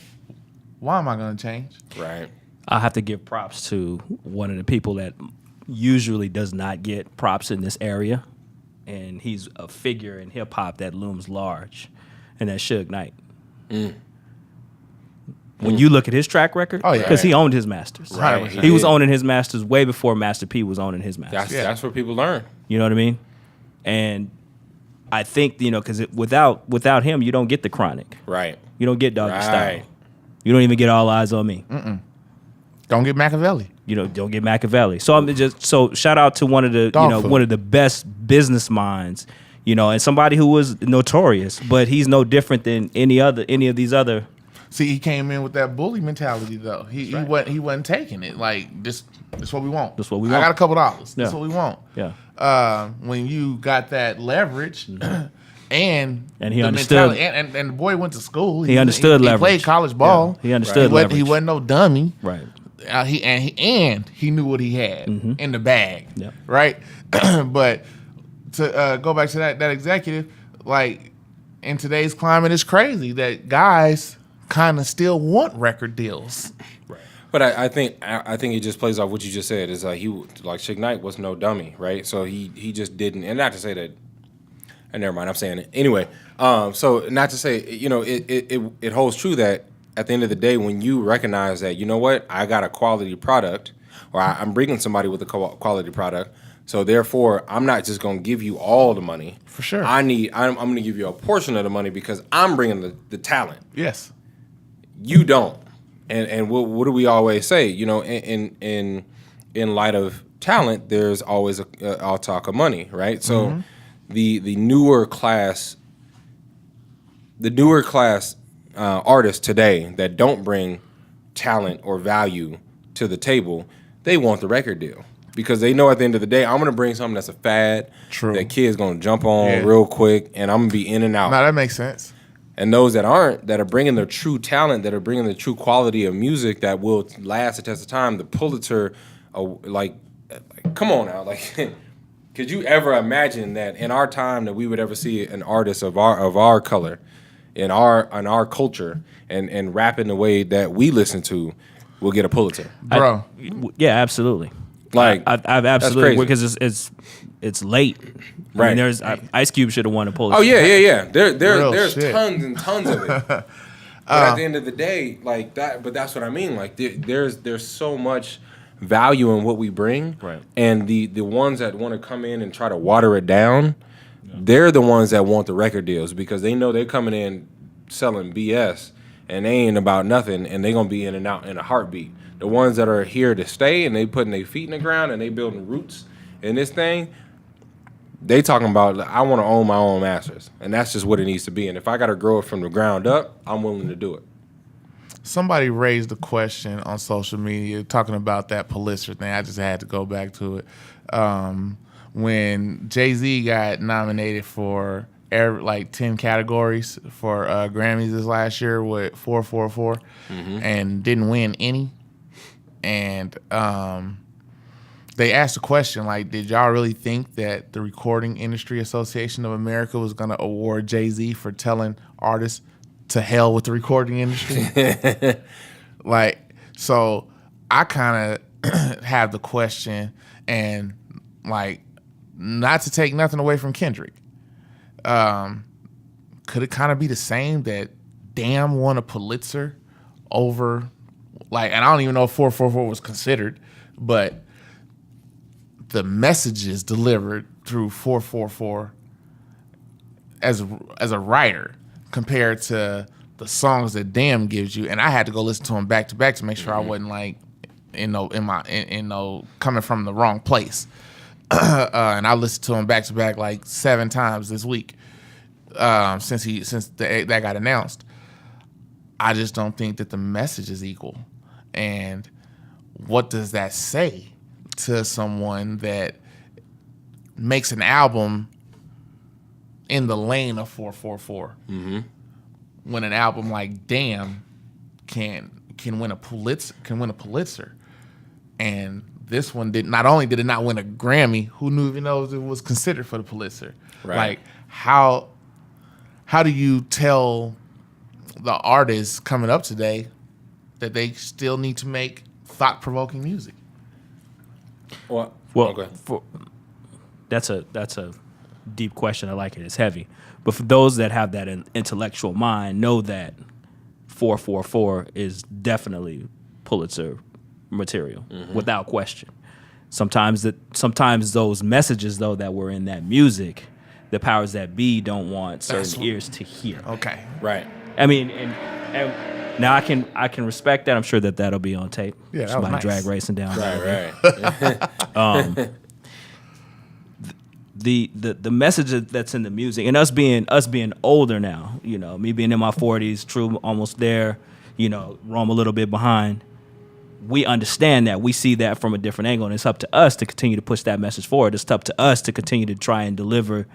why am I going to change? Right. I have to give props to one of the people that usually does not get props in this area, and he's a figure in hip hop that looms large, and that's Suge Knight. When you look at his track record, Oh, yeah. because he owned his masters. Right. He was owning his masters way before Master P was owning his masters. That's where people learn. You know what I mean? And I think, because without him, you don't get the Chronic. Right. You don't get Doggy Right. Style. You don't even get All Eyes on Me. Don't get Machiavelli. Don't get Machiavelli. So I'm so shout out to one of the Dog food. one of the best business minds, and somebody who was notorious, but he's no different than any of these other. See, he came in with that bully mentality though. He wasn't taking it like this what we want. This what we I want. got a couple dollars. This Yeah. what we want. Yeah. When you got that leverage and he the understood. mentality, and the boy went to school. He understood he leverage. played college ball. Yeah, he understood He leverage. wasn't no dummy. Right. He knew what he had in the bag. Yeah. Right. But to go back to that executive, like in today's climate, it's crazy that guys kind of still want record deals. But I think it just plays off what you just said. Is like Suge Knight was no dummy, right? So he just didn't. And not to say that. And never mind, I'm saying it anyway. So not to say it holds true that at the end of the day, when you recognize that I got a quality product, or I'm bringing somebody with a quality product. So therefore, I'm not just going to give you all the money. For sure. I'm going to give you a portion of the money because I'm bringing the talent. Yes. You don't. And what do we always say? In light of talent, there's always I'll talk of money, right? So the newer class artists today that don't bring talent or value to the table, they want the record deal because they know at the end of the day, I'm going to bring something that's a fad. True. That kid's going to jump on Yeah. real quick, and I'm going to be in and out. No, that makes sense. And those that aren't, that are bringing their true talent, that are bringing the true quality of music that will last the test of time, the Pulitzer, like come on now, like, could you ever imagine that in our time that we would ever see an artist of our color, in our culture, and rap in the way that we listen to, will get a Pulitzer, Bro. Yeah, absolutely. Like I've absolutely that's crazy. because it's late. Right. I mean, there's Ice Cube should have won a Pulitzer. Oh yeah. Real There's shit. tons and tons of it. But at the end of the day, like that. But that's what I mean. Like there's so much value in what we bring, Right. And the ones that want to come in and try to water it down, they're the ones that want the record deals because they know they're coming in selling BS and they ain't about nothing, and they gonna be in and out in a heartbeat. The ones that are here to stay and they putting their feet in the ground and they building roots in this thing. They talking about, I want to own my own masters, and that's just what it needs to be. And if I got to grow it from the ground up, I'm willing to do it. Somebody raised a question on social media talking about that Pulitzer thing. I just had to go back to it. When Jay-Z got nominated for 10 categories for Grammys this last year with 444 and didn't win any. and they asked a question like, did y'all really think that the Recording Industry Association of America was going to award Jay-Z for telling artists to hell with the recording industry? Like, so I kind of have the question, and like, not to take nothing away from Kendrick, could it kind of be the same that Damn won a Pulitzer over, like, and I don't even know if 444 was considered, but the messages delivered through 444 as a writer compared to the songs that Damn gives you, and I had to go listen to them back to back to make sure I wasn't like coming from the wrong place. And I listened to him back to back like 7 times this week since that got announced. I just don't think that the message is equal. And what does that say to someone that makes an album in the lane of 444 when an album like Damn can win a Pulitzer, and this one did. Not only did it not win a Grammy, who knew even knows it was considered for the Pulitzer? Right. Like how do you tell the artists coming up today that they still need to make thought-provoking music? Well, okay. That's a deep question. I like it. It's heavy. But for those that have that intellectual mind, know that 444 is definitely Pulitzer material, without question. Sometimes those messages, though, that were in that music, the powers that be don't want certain ears to hear. Okay. Right. I mean, and now I can respect that. I'm sure that'll be on tape. Yeah, that was somebody nice. drag racing down. Right. The message that's in the music, and us being older now, you know, me being in my 40s, True almost there, you know, Rome a little bit behind. We understand that. We see that from a different angle, and it's up to us to continue to push that message forward. It's up to us to continue to try and deliver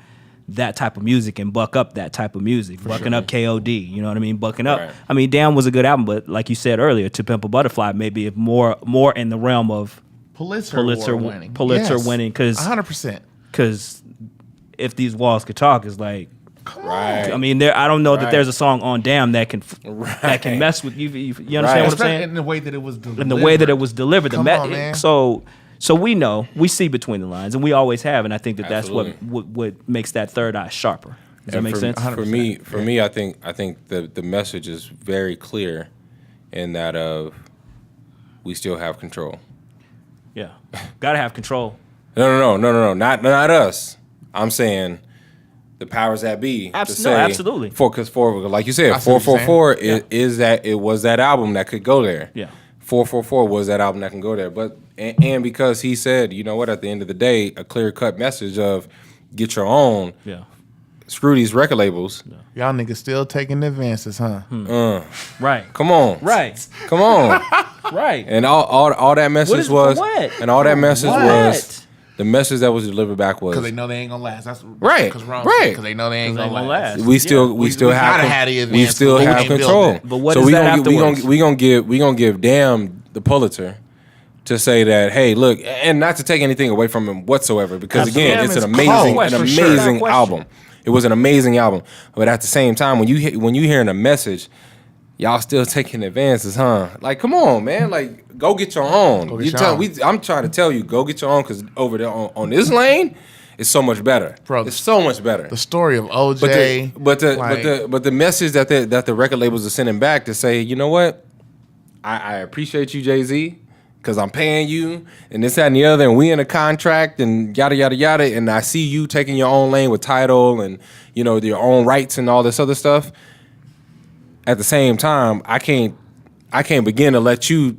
that type of music and buck up that type of music, bucking up KOD, you know what I mean? Bucking up. Right. I mean, Damn was a good album, but like you said earlier, To Pimp a Butterfly maybe more in the realm of Pulitzer winning, because 100%. Because if these walls could talk, is like, Right. I mean, I don't know that Right. there's a song on Damn that can mess with you. You understand Right. what I'm saying? In the way that it was delivered. In the way that it was delivered, Come on, man. So we know, we see between the lines, and we always have, and I think that's Absolutely. what makes that third eye sharper. Does that make sense? For me, I think the message is very clear, in that of we still have control. Yeah, gotta have control. No, not us. I'm saying the powers that be. Absolutely. Because like you said, I see what you're 444 is that it was that album that could go there. Yeah. 444 was that album that can go there. But and because he said, you know what, at the end of the day, a clear cut message of get your own. Yeah. Screw these record labels. Y'all niggas still taking advances, huh? Right. Come on. Right. Come on. Right. And all that message for what? And all that message What? was the message that was delivered back was Because they know they ain't gonna last. That's Right. Right. Because they know they ain't gonna last. we still have gotta have the we advance, still but we have ain't built control. it. But what so is we that gonna, afterwards? we gonna give Damn the Pulitzer to say that, hey, look, and not to take anything away from him whatsoever, because again, Damn it's is an amazing cold, for sure. amazing album. It was an amazing album, but at the same time, when you hearing a message, y'all still taking advances, huh? Like, come on, man, like go get your own. I'm trying to tell you, go get your own, because over there on this lane, it's so much better. Bro, it's so much better. The story of OJ. But the message that the record labels are sending back to say, you know what, I appreciate you, Jay-Z, because I'm paying you, and this, that, and the other, and we in a contract, and yada, yada, yada, and I see you taking your own lane with title and, you know, your own rights and all this other stuff. At the same time, I can't begin to let you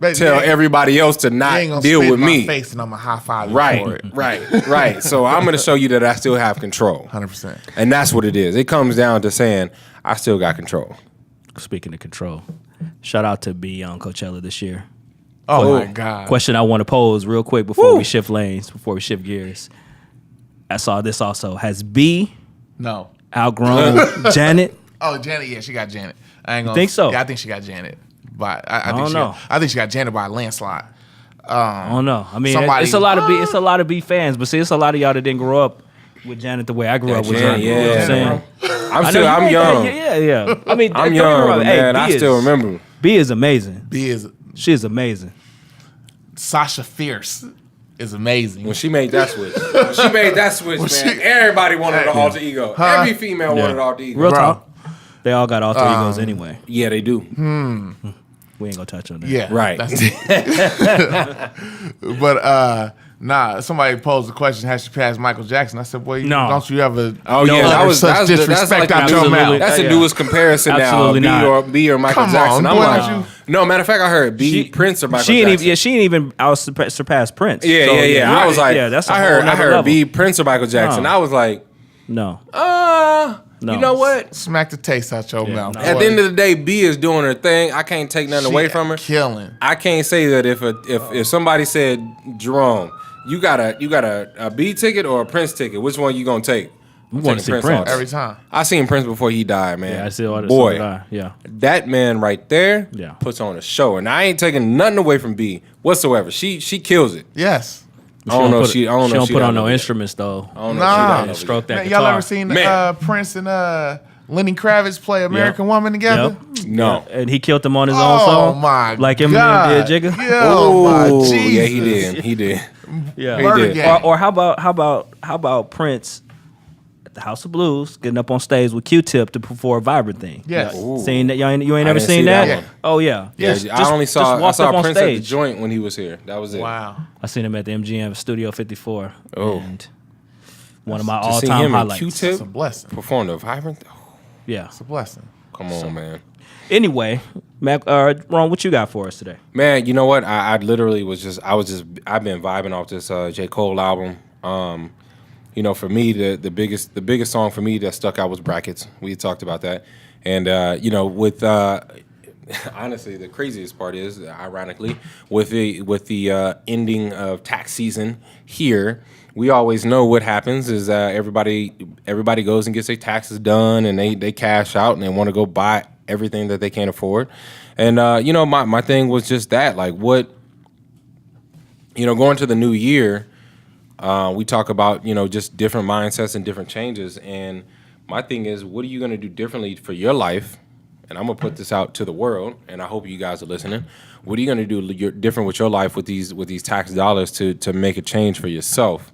tell everybody else to not deal with me. My face and I'm a high five for it. Right. So I'm going to show you that I still have control. 100%. And that's what it is. It comes down to saying, I still got control. Speaking of control, shout out to B on Coachella this year. Oh my God. Question I want to pose real quick before we shift lanes, before we shift gears. I saw this also. Has B No. outgrown Janet? Oh, Janet. Yeah, she got Janet. I ain't gonna think so? Yeah, I think she got Janet. But I don't know. I think she got Janet by a landslide. I don't know. I mean, Somebody- it's a lot of it's a lot of B fans, but see, it's a lot of y'all that didn't grow up with Janet the way I grew up with Janet. Yeah, You know what I'm saying? I'm young. Yeah. I mean, I'm don't get me young, wrong. but Hey, man. B I is- still remember. B is amazing. B is She is amazing. Sasha Fierce is amazing. When she made that switch, man, everybody wanted an alter ego. Every female wanted an alter ego. Real Bro. talk. They all got alter egos anyway. Yeah, they do. We ain't gonna touch on that. Yeah, Right. But nah, somebody posed the question: has she passed Michael Jackson? I said, boy, No. don't you ever? Oh yeah, utter that was such that's disrespect like out your absolutely- mouth. That's the Yeah. newest comparison Absolutely now. not. B or Michael Come Jackson. on, I'm boy, like, don't you- no. Matter of fact, I heard B, Prince or Michael She ain't Jackson. even. Yeah, she ain't even out surpassed Prince. Yeah, So, yeah. I was like, that's a I whole heard nother level. B, Prince or Michael Jackson. No. I was like, No. you know what? Smack the taste out your mouth. no. At the end of the day, B is doing her thing. I can't take nothing away from her. Killing. I can't say that if somebody said, Jerome, you got a B ticket or a Prince ticket, which one you gonna take? We want to see Prince. all day. Every time. I seen Prince before he died, man. Yeah, I see all this. Boy, Yeah. that man right there Yeah. puts on a show, and I ain't taking nothing away from B whatsoever. She kills it. Yes. I don't know if she. I don't know. She if don't she put done on no it yet. instruments though. I don't know. Nah. If she done it yet. Stroke that Man, guitar. y'all ever seen Man. Prince and Lenny Kravitz play American Woman together? Yep. No. And he killed him on his own Oh song. my Like Eminem God. did, Jigga. Yeah, oh my Ooh, Jesus. yeah, he did. He did. Yeah. He Murder did. Gang. Or how about Prince at the House of Blues getting up on stage with Q-Tip to perform Vibrant Thing? Yes. Yeah. Seen that? You ain't I ever didn't seen see that? that one. Oh yeah. Yeah, Just- I only just walked up on Prince at the stage. joint when he was here. That was it. Wow. I seen him at the MGM Studio 54. Oh. And one of my To see all-time him and highlights. Q-Tip It's a blessing. perform the Vibrant. Oh, Yeah. It's a blessing. come on, man. Anyway, Mac, Ron, what you got for us today? Man, you know what? I literally I've been vibing off this J. Cole album. You know, for me, the biggest song for me that stuck out was Brackets. We talked about that. And you know, with honestly, the craziest part is, ironically, with the ending of tax season here, we always know what happens is everybody goes and gets their taxes done, and they cash out and they want to go buy everything that they can't afford. And you know, my thing was just that, like, what, you know, going to the new year, we talk about, you know, just different mindsets and different changes. And my thing is, what are you going to do differently for your life? And I'm gonna put this out to the world, and I hope you guys are listening. What are you gonna do different with your life with these tax dollars to make a change for yourself,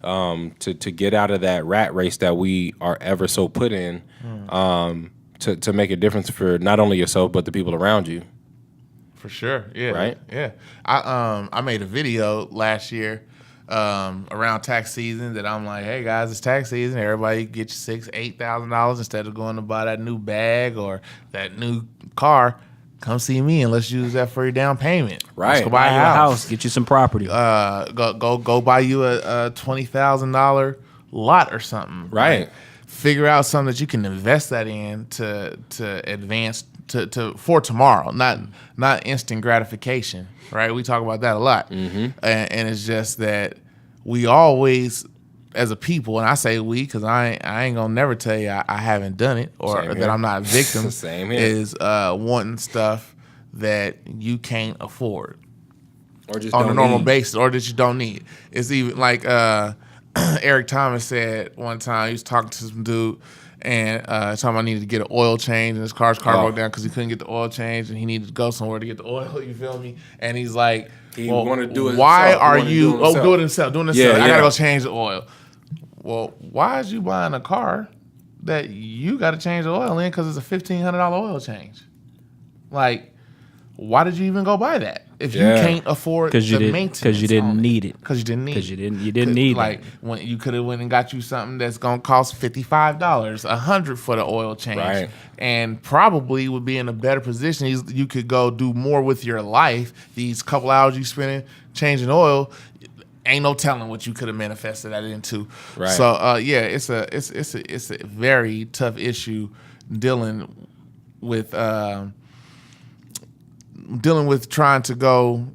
to get out of that rat race that we are ever so put in, to make a difference for not only yourself but the people around you. For sure. Yeah. Right? Yeah. I made a video last year around tax season that I'm like, hey guys, it's tax season. Everybody get your $8,000 instead of going to buy that new bag or that new car. Come see me and let's use that for your down payment. Right. Let's go buy a Buy you house. get you some property. Go buy you a $20,000 lot or something. Right. Like, figure out something that you can invest that in to advance for tomorrow, not instant gratification. Right. We talk about that a lot. Mm-hmm. And it's just that we always, as a people, and I say we because I ain't gonna never tell you I haven't done it or Same that here. I'm not a victim. Same here. Is wanting stuff that you can't afford Or just on a don't normal need. basis or that you don't need. It's even like Eric Thomas said one time, he was talking to some dude and talking about needed to get an oil change and his car broke down because he couldn't get the oil change and he needed to go somewhere to get the oil, you feel me? And he's like, He wanted to do it why himself. He are wanted to you, do it himself. doing it himself. Yeah, I yeah. gotta go change the oil. Well, why is you buying a car that you gotta change the oil in because it's a $1,500 oil change? Like, why did you even go buy that if Yeah. you can't afford the maintenance? Because you didn't on need it. Because you didn't need. Because you it. didn't need like it. when you could have went and got you something that's gonna cost $55, $100 for the oil change, Right. and probably would be in a better position. You could go do more with your life. These couple hours you spending changing oil, ain't no telling what you could have manifested that into. Right. So yeah, it's a very tough issue dealing with trying to go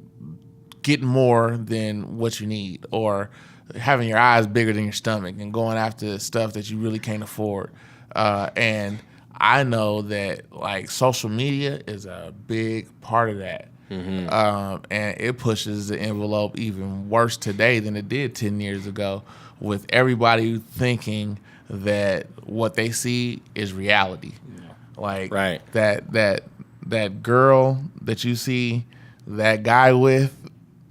get more than what you need, or having your eyes bigger than your stomach and going after stuff that you really can't afford. And I know that like social media is a big part of that. And it pushes the envelope even worse today than it did 10 years ago, with everybody thinking that what they see is reality. Like that girl that you see that guy with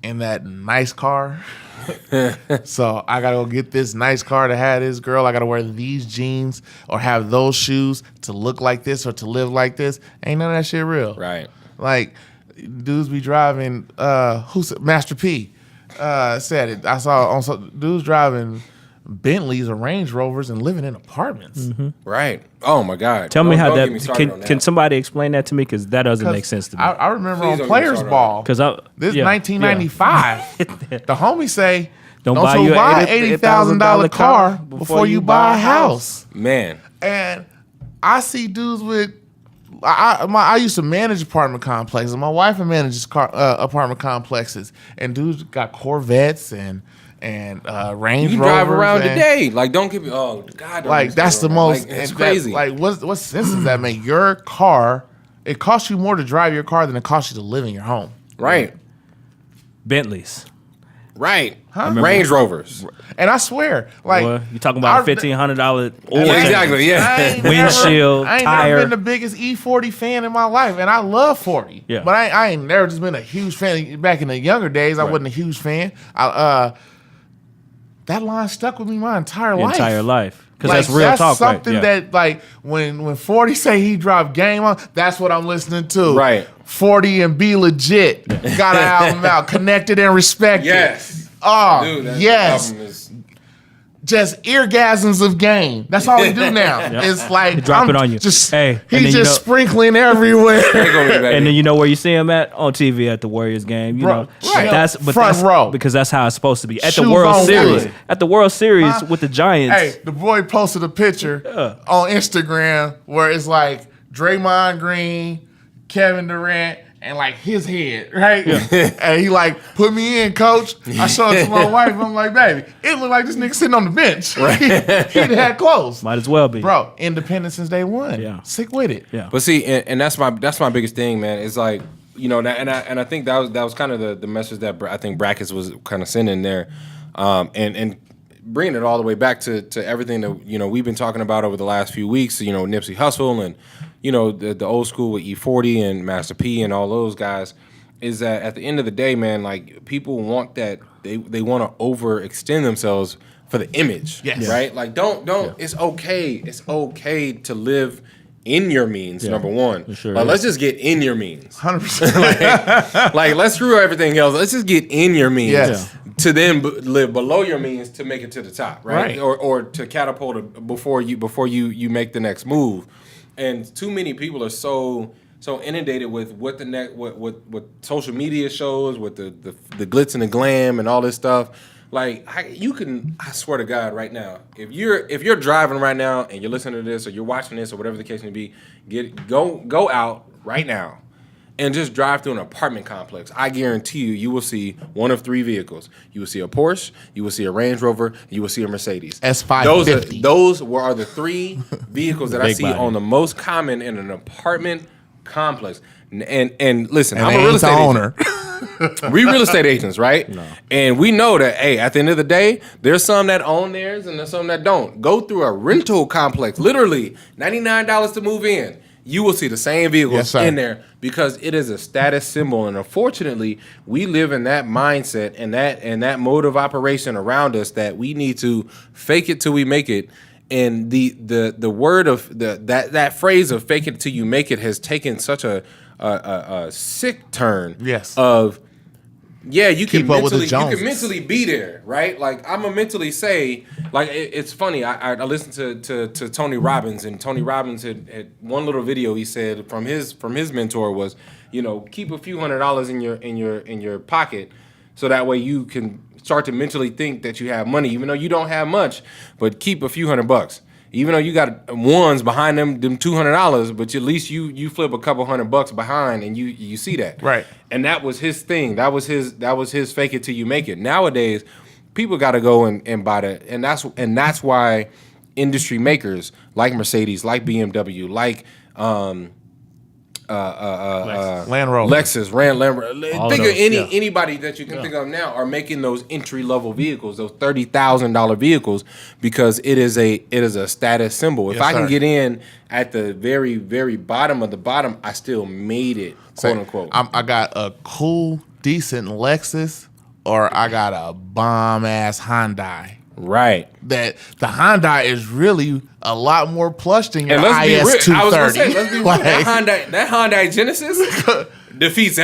in that nice car. So I gotta go get this nice car to have this girl. I gotta wear these jeans or have those shoes to look like this or to live like this. Ain't none of that shit real. Right. Like dudes be driving. Who said Master P? Said it. I saw on dudes driving Bentleys or Range Rovers and living in apartments. Right. Oh my God. Tell me how don't get me that started on can somebody explain that to me, because that doesn't make sense to me. I remember Please on don't get me Players started Ball. Because This is 1995. The homies say, Don't don't buy you you buy an an $80,000 car before you buy a house. Man. And I see dudes with. I used to manage apartment complexes. My wife manages apartment complexes, and dudes got Corvettes and Range Rovers. You can drive around and, today. Like, don't give me. Oh God. Like that's the most. Like, it's and crazy. Like what sense does that make? Your car. It costs you more to drive your car than it costs you to live in your home. Right. Bentleys. Right. Huh? Range Rovers. And I swear, like Boy, you talking about a $1,500 oil Yeah, tank. exactly. Yeah. Windshield, I ain't tire. never been the biggest E40 fan in my life, and I love 40. Yeah. But I ain't never just been a huge fan. Back in the younger days, I wasn't a huge fan. That line stuck with me my entire life. Entire life. Because Like, that's real talk, something right? Yeah. that, like, when 40 say he dropped Game On, that's what I'm listening to. Right. 40 and Be Legit. Got an album out. Connected and Respected. Yes. Oh, Dude, that yes. album is. Just eargasms of game. That's all we do now. It's like Drop it on you. Just Hey, and then he's you just know- sprinkling everywhere. Take over, baby. And then you know where you see him at? On TV at the Warriors game. You Bro, know, right. But Front that's row. because that's how it's supposed to be. At Shoes the World on Series. wood. At the World Series with the Giants. Hey, the boy posted a picture on Instagram where it's like Draymond Green, Kevin Durant, and like his head, right? And he like, put me in, coach. I showed it to my wife. I'm like, baby, it looked like this nigga sitting on the bench. Right? He'd had clothes. Might as well be. Bro, independent since day one. Yeah. Sick with it. Yeah. But see, and that's my biggest thing, man. It's like, you know, and I think that was kind of the message that I think Brackets was kind of sending there, and bringing it all the way back to everything that, you know, we've been talking about over the last few weeks. You know, Nipsey Hussle and, you know, the old school with E40 and Master P and all those guys. Is that at the end of the day, man, like people want that they want to overextend themselves for the image, Yes. right? Like don't. Yeah. It's okay to live in your means. Number one, sure but is. let's just get in your means. 100%. Like let's screw everything else. Let's just get in your means Yes. to then live below your means to make it to the top, right? Right. Or to catapult it before you make the next move. And too many people are so inundated with what what social media shows, with the glitz and the glam and all this stuff. Like I swear to God, right now, if you're driving right now and you're listening to this or you're watching this or whatever the case may be, go out right now and just drive through an apartment complex. I guarantee you will see one of three vehicles. You will see a Porsche, you will see a Range Rover, you will see a Mercedes. S550. Those are the three vehicles that I Big see body. on the most common in an apartment complex. And listen, And I'm they a real ain't the estate owner. agent. We real estate agents, right? No. And we know that, hey, at the end of the day, there's some that own theirs and there's some that don't. Go through a rental complex, literally $99 to move in. You will see the same vehicles Yes, sir. in there because it is a status symbol. And unfortunately, we live in that mindset and that mode of operation around us that we need to fake it till we make it. And the word of that phrase of fake it till you make it has taken such a sick turn. Yes. Of you Keep can up with the mentally Joneses. be there, right? Like I'm gonna mentally say, like it's funny. I listened to Tony Robbins, and Tony Robbins had one little video he said from his mentor was, you know, keep a few $100s in your pocket, so that way you can start to mentally think that you have money, even though you don't have much, but keep a few $100. Even though you got ones behind them $200, but at least you flip a couple $100 behind, and you see that. Right. And that was his thing. That was his fake it till you make it. Nowadays, people got to go and buy that, and that's why industry makers like Mercedes, like BMW, like Land Rover. Lexus, Land Rover. All Think of of those, anybody that you can think of now are making those entry level vehicles, those $30,000 vehicles, because it is a status symbol. If Yes, I can sir. get in at the very, very bottom of the bottom, I still made it, quote unquote. I got a cool, decent Lexus, or I got a bomb ass Hyundai. Right. That the Hyundai is really a lot more plush than your And let's be real. IS I was gonna say, 230. let's be real. That Hyundai Genesis defeats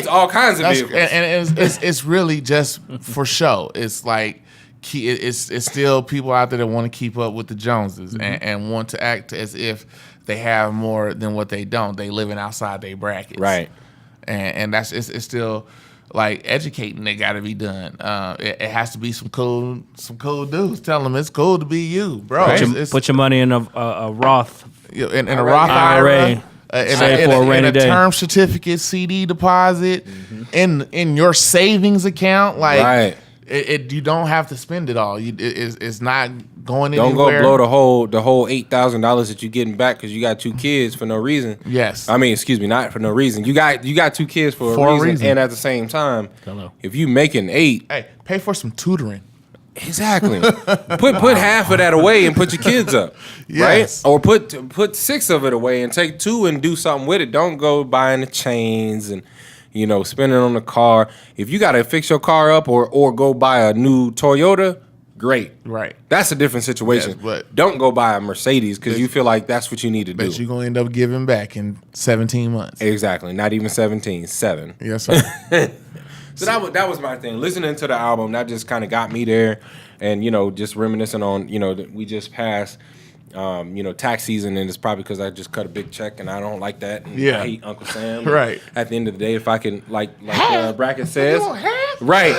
all kinds of vehicles. And it's really just for show. It's like it's still people out there that want to keep up with the Joneses and want to act as if they have more than what they don't. They living outside their brackets, Right. And that's it's still like educating that got to be done. It has to be some cool dudes. Tell them it's cool to be you, bro. Right. Put your money in a Roth. In a Roth IRA. In Save for a rainy a day. term certificate, CD deposit, in your savings account, like Right. you don't have to spend it all. It's not going anywhere. Don't go blow the whole $8,000 that you're getting back because you got 2 kids for no reason. Yes. I mean, excuse me, not for no reason. You got 2 kids for a reason, and at the same time, Hello. if you making 8, Hey, pay for some tutoring. exactly. put half of that away and put your kids up, Yes. right? Or put 6 of it away and take 2 and do something with it. Don't go buying the chains and spending on the car. If you got to fix your car up or go buy a new Toyota, great. Right. That's a different situation. Yes, but- don't go buy a Mercedes because you feel like that's what you need to do. But you're going to end up giving back in 17 months. Exactly. Not even 17, 7. Yes, sir. So that was my thing. Listening to the album, that just kind of got me there, and just reminiscing on that we just passed, tax season, and it's probably because I just cut a big check and I don't like that. And Yeah. I hate Uncle Sam. Right. At the end of the day, if I can, like Brackett says, You want half? right.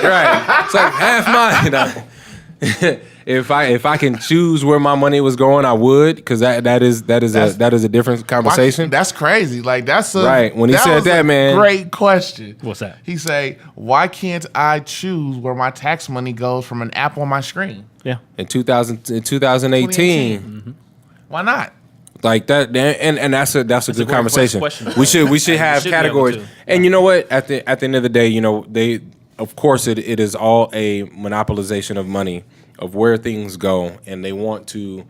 It's like half mine. If I can choose where my money was going, I would, because that is a different conversation. That's crazy. Like that's a Right. When he said was that, a man. Great question. What's that? He say, "Why can't I choose where my tax money goes from an app on my screen? Yeah. in 2018. Why not?" Like that, and that's a good great conversation. question. We should have should be able categories. to. And you know what? At the end of the day, they, of course, it is all a monopolization of money, of where things go, and they want to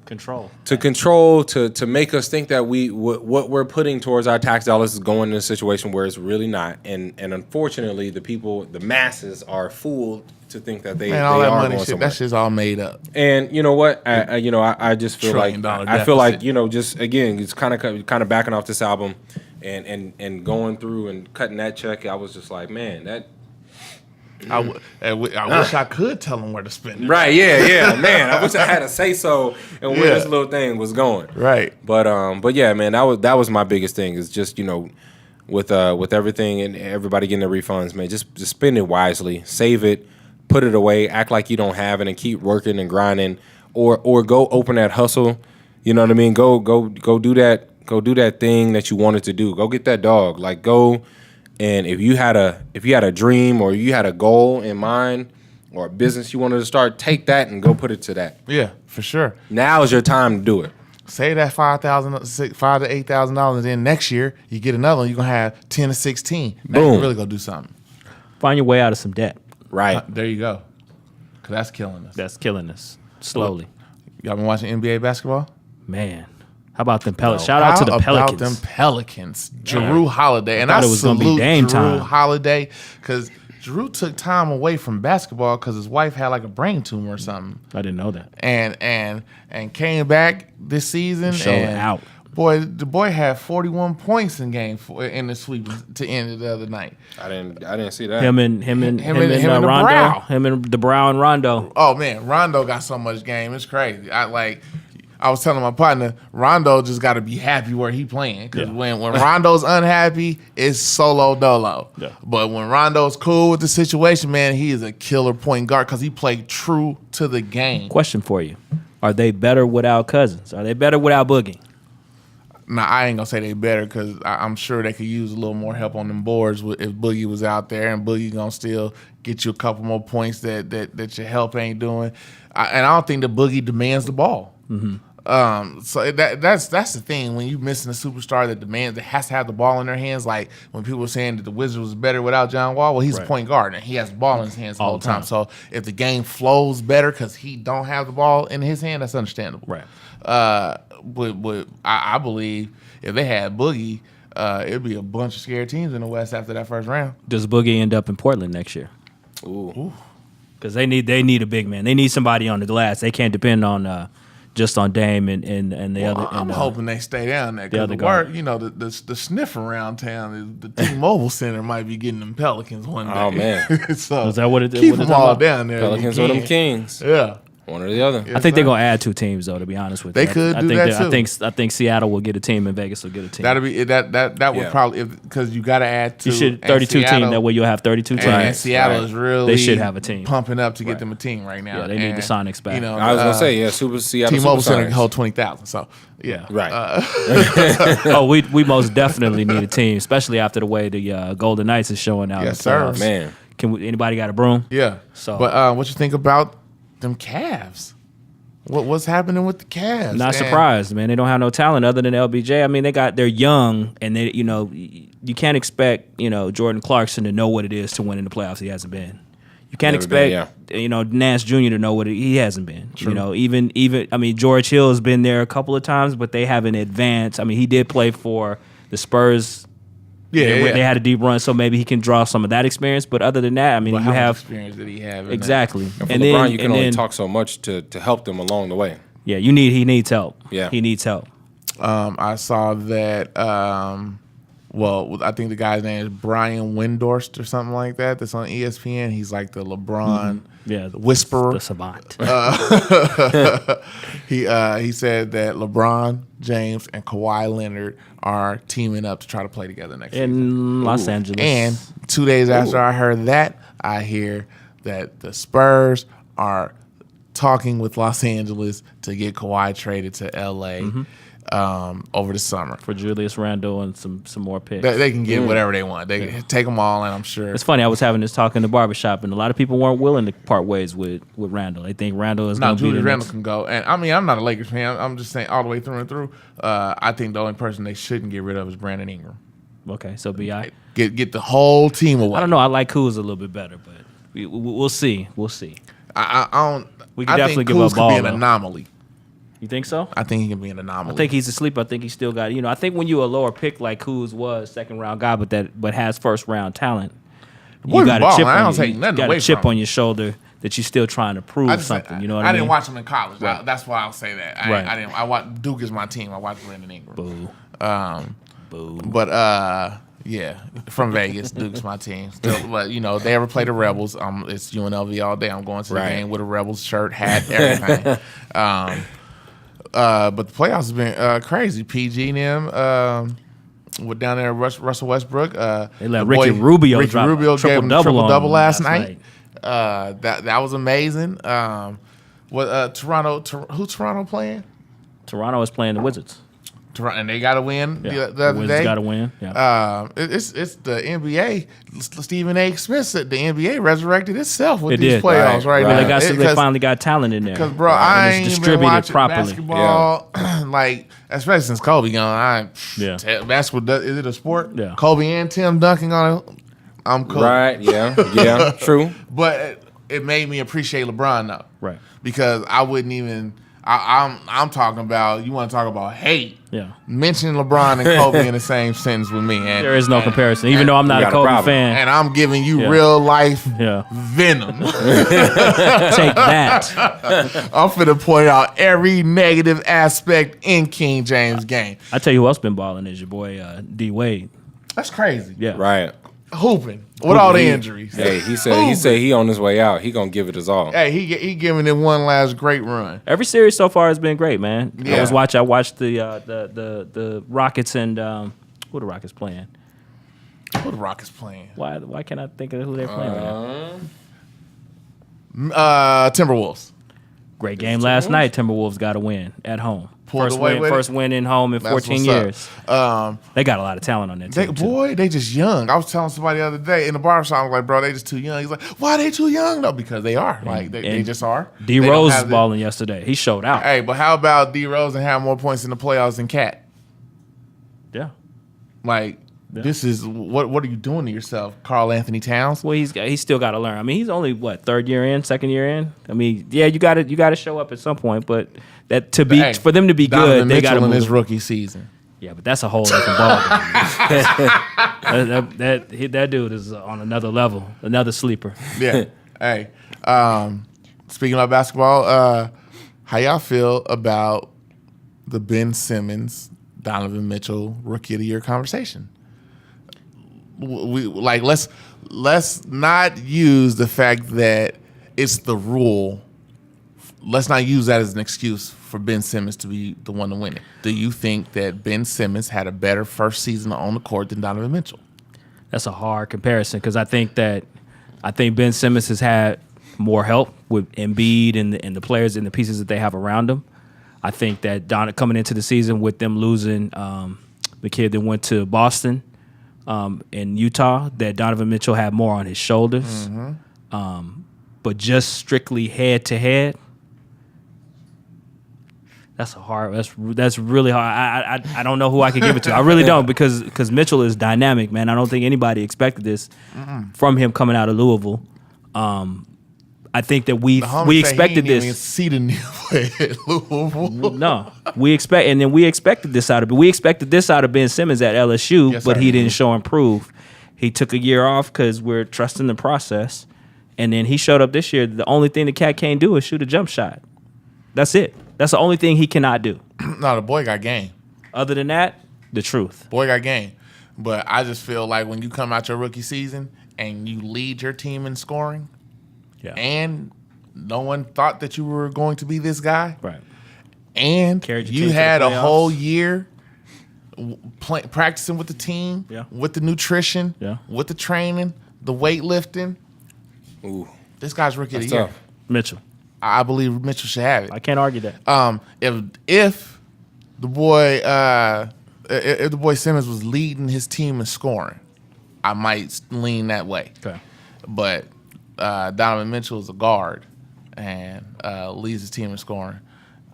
Control. to make us think that what we're putting towards our tax dollars is going in a situation where it's really not. And unfortunately, the masses are fooled to think that they Man, all they that are money going shit, somewhere. that shit's all made up. And you know what? I just feel like $1 I feel like deficit. just again, it's kind of backing off this album, and going through and cutting that check. I was just like, man, that I wish I could tell them where to spend it. right, yeah, man. I wish I had a say so and where Yeah. this little thing was going. Right. But yeah, man, that was my biggest thing. Is just with everything and everybody getting their refunds, man, just spend it wisely, save it, put it away, act like you don't have it, and keep working and grinding, or go open that hustle. You know what I mean? Go do that. Go do that thing that you wanted to do. Go get that dog. Like go, and if you had a dream or you had a goal in mind or a business you wanted to start, take that and go put it to that. Yeah, for sure. Now is your time to do it. Save that $5,000 to $8,000, and then next year you get another one. You're gonna have 10 to 16. Now you Boom. can really go do something. Find your way out of some debt. Right. There you go. Cause that's killing us. That's killing us slowly. Y'all been watching NBA basketball? Man. How about them Pelicans? Shout out to the How Pelicans. about them Pelicans? Drew Holiday. And Thought I it was gonna be salute Dame Drew time. Holiday because Drew took time away from basketball because his wife had like a brain tumor or something. I didn't know that. And came back this season Showed and out. Boy, the boy had 41 points in in the sweep to end it the other night. I didn't see that. Him and and Rondo. DeBrow. Him and DeBrow and Rondo. Oh man, Rondo got so much game. It's crazy. I was telling my partner, Rondo just got to be happy where he playing. Because Yeah. when Rondo's unhappy, it's solo dolo. Yeah. But when Rondo's cool with the situation, man, he is a killer point guard because he played true to the game. Question for you. Are they better without Cousins? Are they better without Boogie? Now, I ain't gonna say they better because I'm sure they could use a little more help on them boards if Boogie was out there, and Boogie gonna still get you a couple more points that your help ain't doing. And I don't think the Boogie demands the ball. So that's the thing when you missing a superstar that has to have the ball in their hands. Like when people were saying that the Wizards was better without John Wall, well, he's a point guard and he has the ball in his hands the whole time. So if the game flows better because he don't have the ball in his hand, that's understandable. Right. But I believe if they had Boogie, it'd be a bunch of scared teams in the West after that first round. Does Boogie end up in Portland next year? Ooh. Because they need a big man. They need somebody on the glass. They can't depend on just on Dame and the other. I'm hoping they stay down there the because other the guard. word, the sniff around town is the T-Mobile Center might be getting them Pelicans one day. Oh, man. So Is that what it- keep what it's them all about? down there. Pelicans or them Kings. Yeah. One or the other. I think they're gonna add 2 teams though. To be honest with you, They could I do think that, too. I think Seattle will get a team and Vegas will get a team. That'll be that would Yeah. probably because you got to add 2. You should and 32 Seattle- team. That way you'll have 32 teams. And Seattle is really They should have a team. pumping up to get them a team right now. Yeah, they need the Sonics back. I was gonna say, yeah, Seattle T-Mobile Center can Supersonics. hold 20,000. So yeah, Right. Oh, we most definitely need a team, especially after the way the Golden Knights is showing out. Yes, in the playoffs. sir. Man. Anybody got a broom? yeah. So- but what you think about them Cavs? What's happening with the Cavs? Not And- surprised, man. They don't have no talent other than LBJ. I mean, they're young, and they, you can't expect, Jordan Clarkson to know what it is to win in the playoffs. He hasn't been. You can't Never been, expect, Nance Jr. to know what he hasn't been. Even I mean, George Hill has been there a couple of times, but they haven't advanced. I mean, he did play for the Spurs. Yeah, They had a deep run, so maybe he can draw some of that experience. But other than that, I mean, But you how much have experience did he have? In exactly. And for LeBron, you can only talk so much to help them along the way. Yeah, he needs help. Yeah. He needs help. I saw that. I think the guy's name is Brian Windhorst or something like that. That's on ESPN. He's like the LeBron whisperer. The savant. He said that LeBron James and Kawhi Leonard are teaming up to try to play together next season. In Los Angeles. And 2 days after I heard that, I hear that the Spurs are talking with Los Angeles to get Kawhi traded to LA over the summer. For Julius Randle and some more picks. They can get whatever they want. They can take them all, and I'm sure. It's funny. I was having this talk in the barbershop, and a lot of people weren't willing to part ways with Randle. They think Randle is going to be Julius the Randle next. can go. And I mean, I'm not a Lakers fan. I'm just saying all the way through and through. I think the only person they shouldn't get rid of is Brandon Ingram. Okay, so B.I. Get the whole team away. I don't know. I like Kuz a little bit better, but we'll see. We'll see. I don't. We can I definitely think give Kuz up could ball, be an though. anomaly. You think so? I think he can be an anomaly. I think he's asleep. I think he still got. I think when you a lower pick like Kuz was, second round guy, but has first round talent, boy you got been a chip balling. I on don't take you nothing got away a chip from on him. your shoulder that you're still trying to prove something. You know what I mean? didn't watch him in college. Right. That's why I'll say that. Right. I didn't. I watched Duke is my team. I watched Brandon Ingram. Boo. Boo. But yeah, from Vegas, Duke's my team. Still, but they ever play the Rebels? It's UNLV all day. I'm going to the Right. game with a Rebels shirt, hat, everything. But the playoffs have been crazy. PG and them. We're down there. Russell Westbrook. They let Ricky Rubio drop a gave him triple-double triple on double him last last night. That was amazing. Toronto? Who's Toronto playing? Toronto is playing the Wizards. Toronto, and they got to win Yeah. the other Wizards day. got to win. Yeah. It's the NBA. Stephen A. Smith said the NBA resurrected itself with It these did. playoffs right Well, now. they finally got talent in there. Because, bro, And I it's ain't been distributed watching properly. basketball, like, especially since Kobe gone. Yeah. Basketball, is it a sport? Yeah. Kobe and Tim dunking on it. I'm cool. Right? Yeah. True. But it made me appreciate LeBron, though. Right. Because I wouldn't even... I'm talking about, you want to talk about hate. Yeah. Mention LeBron and Kobe in the same sentence with me. And, There is no comparison. Even though I'm not You a got a Kobe problem. fan, And I'm giving you Yeah. real life Yeah. venom. take that. I'm finna point out every negative aspect in King James' game. I tell you who else been balling is your boy D Wade. That's crazy. Yeah. Right. Hooping with all the He- injuries. Hey, he said he on his way out. He gonna give it his all. Hey, he giving it one last great run. Every series so far has been great, man. Yeah. I watched the Rockets and who the Rockets playing? Who the Rockets playing? Why can't I think of who they're playing right now? Timberwolves. Great game last night. Timberwolves got a win at home. Pulled away with it. First win in home in That's 14 years. They got a lot of talent on that team. They just young. I was telling somebody the other day in the barbershop, I was like, bro, they just too young. He's like, why are they too young though? Because they are. Like they just are. D Rose was balling yesterday. He showed out. Hey, but how about D Rose and have more points in the playoffs than Cat? Yeah. Like this is what are you doing to yourself, Karl Anthony Towns? Well, he's still got to learn. I mean, he's only second year in. I mean, yeah, you got to show up at some point, but for them to be Donovan good, they got to in move. his rookie season. Yeah, but that's a whole different ball. that dude is on another level, another sleeper. Yeah. Hey, speaking of basketball, how y'all feel about the Ben Simmons, Donovan Mitchell Rookie of the Year conversation? Let's not use the fact that it's the rule. Let's not use that as an excuse for Ben Simmons to be the one to win it. Do you think that Ben Simmons had a better first season on the court than Donovan Mitchell? That's a hard comparison because I think Ben Simmons has had more help with Embiid and the players and the pieces that they have around him. I think that coming into the season with them losing the kid that went to Boston in Utah, that Donovan Mitchell had more on his shoulders. Mm-hmm. But just strictly head to head, that's really hard. I don't know who I could give it to. I really don't because Mitchell is dynamic, man. I don't think anybody expected this from him coming out of Louisville. I think that we expected this. Even see the Louisville. No, we expected this out of. We expected this out of Ben Simmons at LSU, but he didn't show improve. He took a year off because we're trusting the process, and then he showed up this year. The only thing the cat can't do is shoot a jump shot. That's it. That's the only thing he cannot do. No, the boy got game. Other than that, the truth. Boy got game. But I just feel like when you come out your rookie season and you lead your team in scoring, and no one thought that you were going to be this guy, right? And you had a whole year practicing with the team, with the nutrition, with the training, the weightlifting. Ooh, this guy's rookie of the year. Mitchell. I believe Mitchell should have it. I can't argue that. If the boy Simmons was leading his team in scoring, I might lean that way. Okay. But Donovan Mitchell is a guard and leads his team in scoring.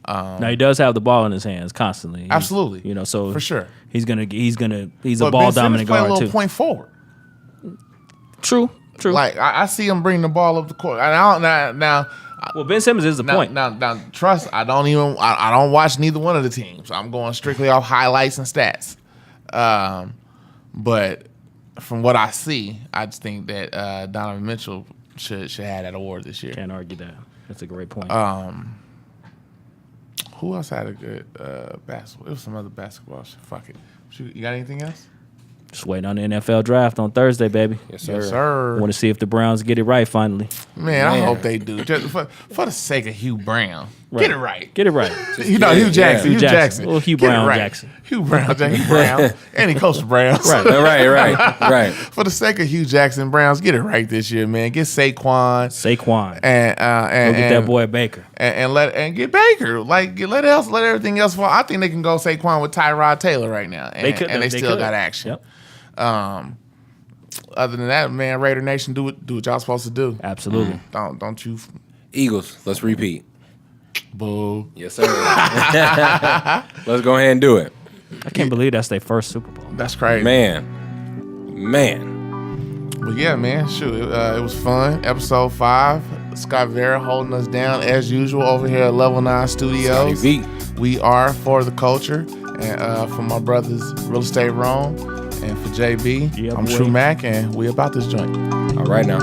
Now he does have the ball in his hands constantly. Absolutely. So for sure he's a ball dominant guard a little too. Point forward. True. Like I see him bring the ball up the court. And I don't now. Well, Ben Simmons is the point. Now, trust. I don't watch neither one of the teams. I'm going strictly off highlights and stats. But from what I see, I just think that Donovan Mitchell should have that award this year. Can't argue that. That's a great point. Who else had a good basketball? It was some other basketball shit. Fuck it. You got anything else? Just waiting on the NFL draft on Thursday, baby. Yes, sir. Yes, sir. I want to see if the Browns get it right finally. Man, I hope they do. Just for the sake of Hugh Brown. Right. Get it right. Get it right. Hugh Jackson. Hugh Jackson. Well, Hugh Brown Jackson. Hugh Brown Jackson. Brown. And he coached the Browns. Right. For the sake of Hugh Jackson Browns, get it right this year, man. Get Saquon. And get that boy Baker. And get Baker. Like let everything else fall. I think they can go Saquon with Tyrod Taylor right now. And they still got action. Yep. Other than that, man, Raider Nation, do what y'all supposed to do. Absolutely. Don't you? Eagles, let's repeat. Boo. Yes, sir. Let's go ahead and do it. I can't believe that's their first Super Bowl. That's crazy. Man. But yeah, man, shoot, it was fun. Episode 5. Scott Vera holding us down as usual over here at Level 9 Studios. Scotty V. We are For the Culture. And for my brothers, Real Estate Rome, and for JB, I'm True Mac, and we about this joint. All right now.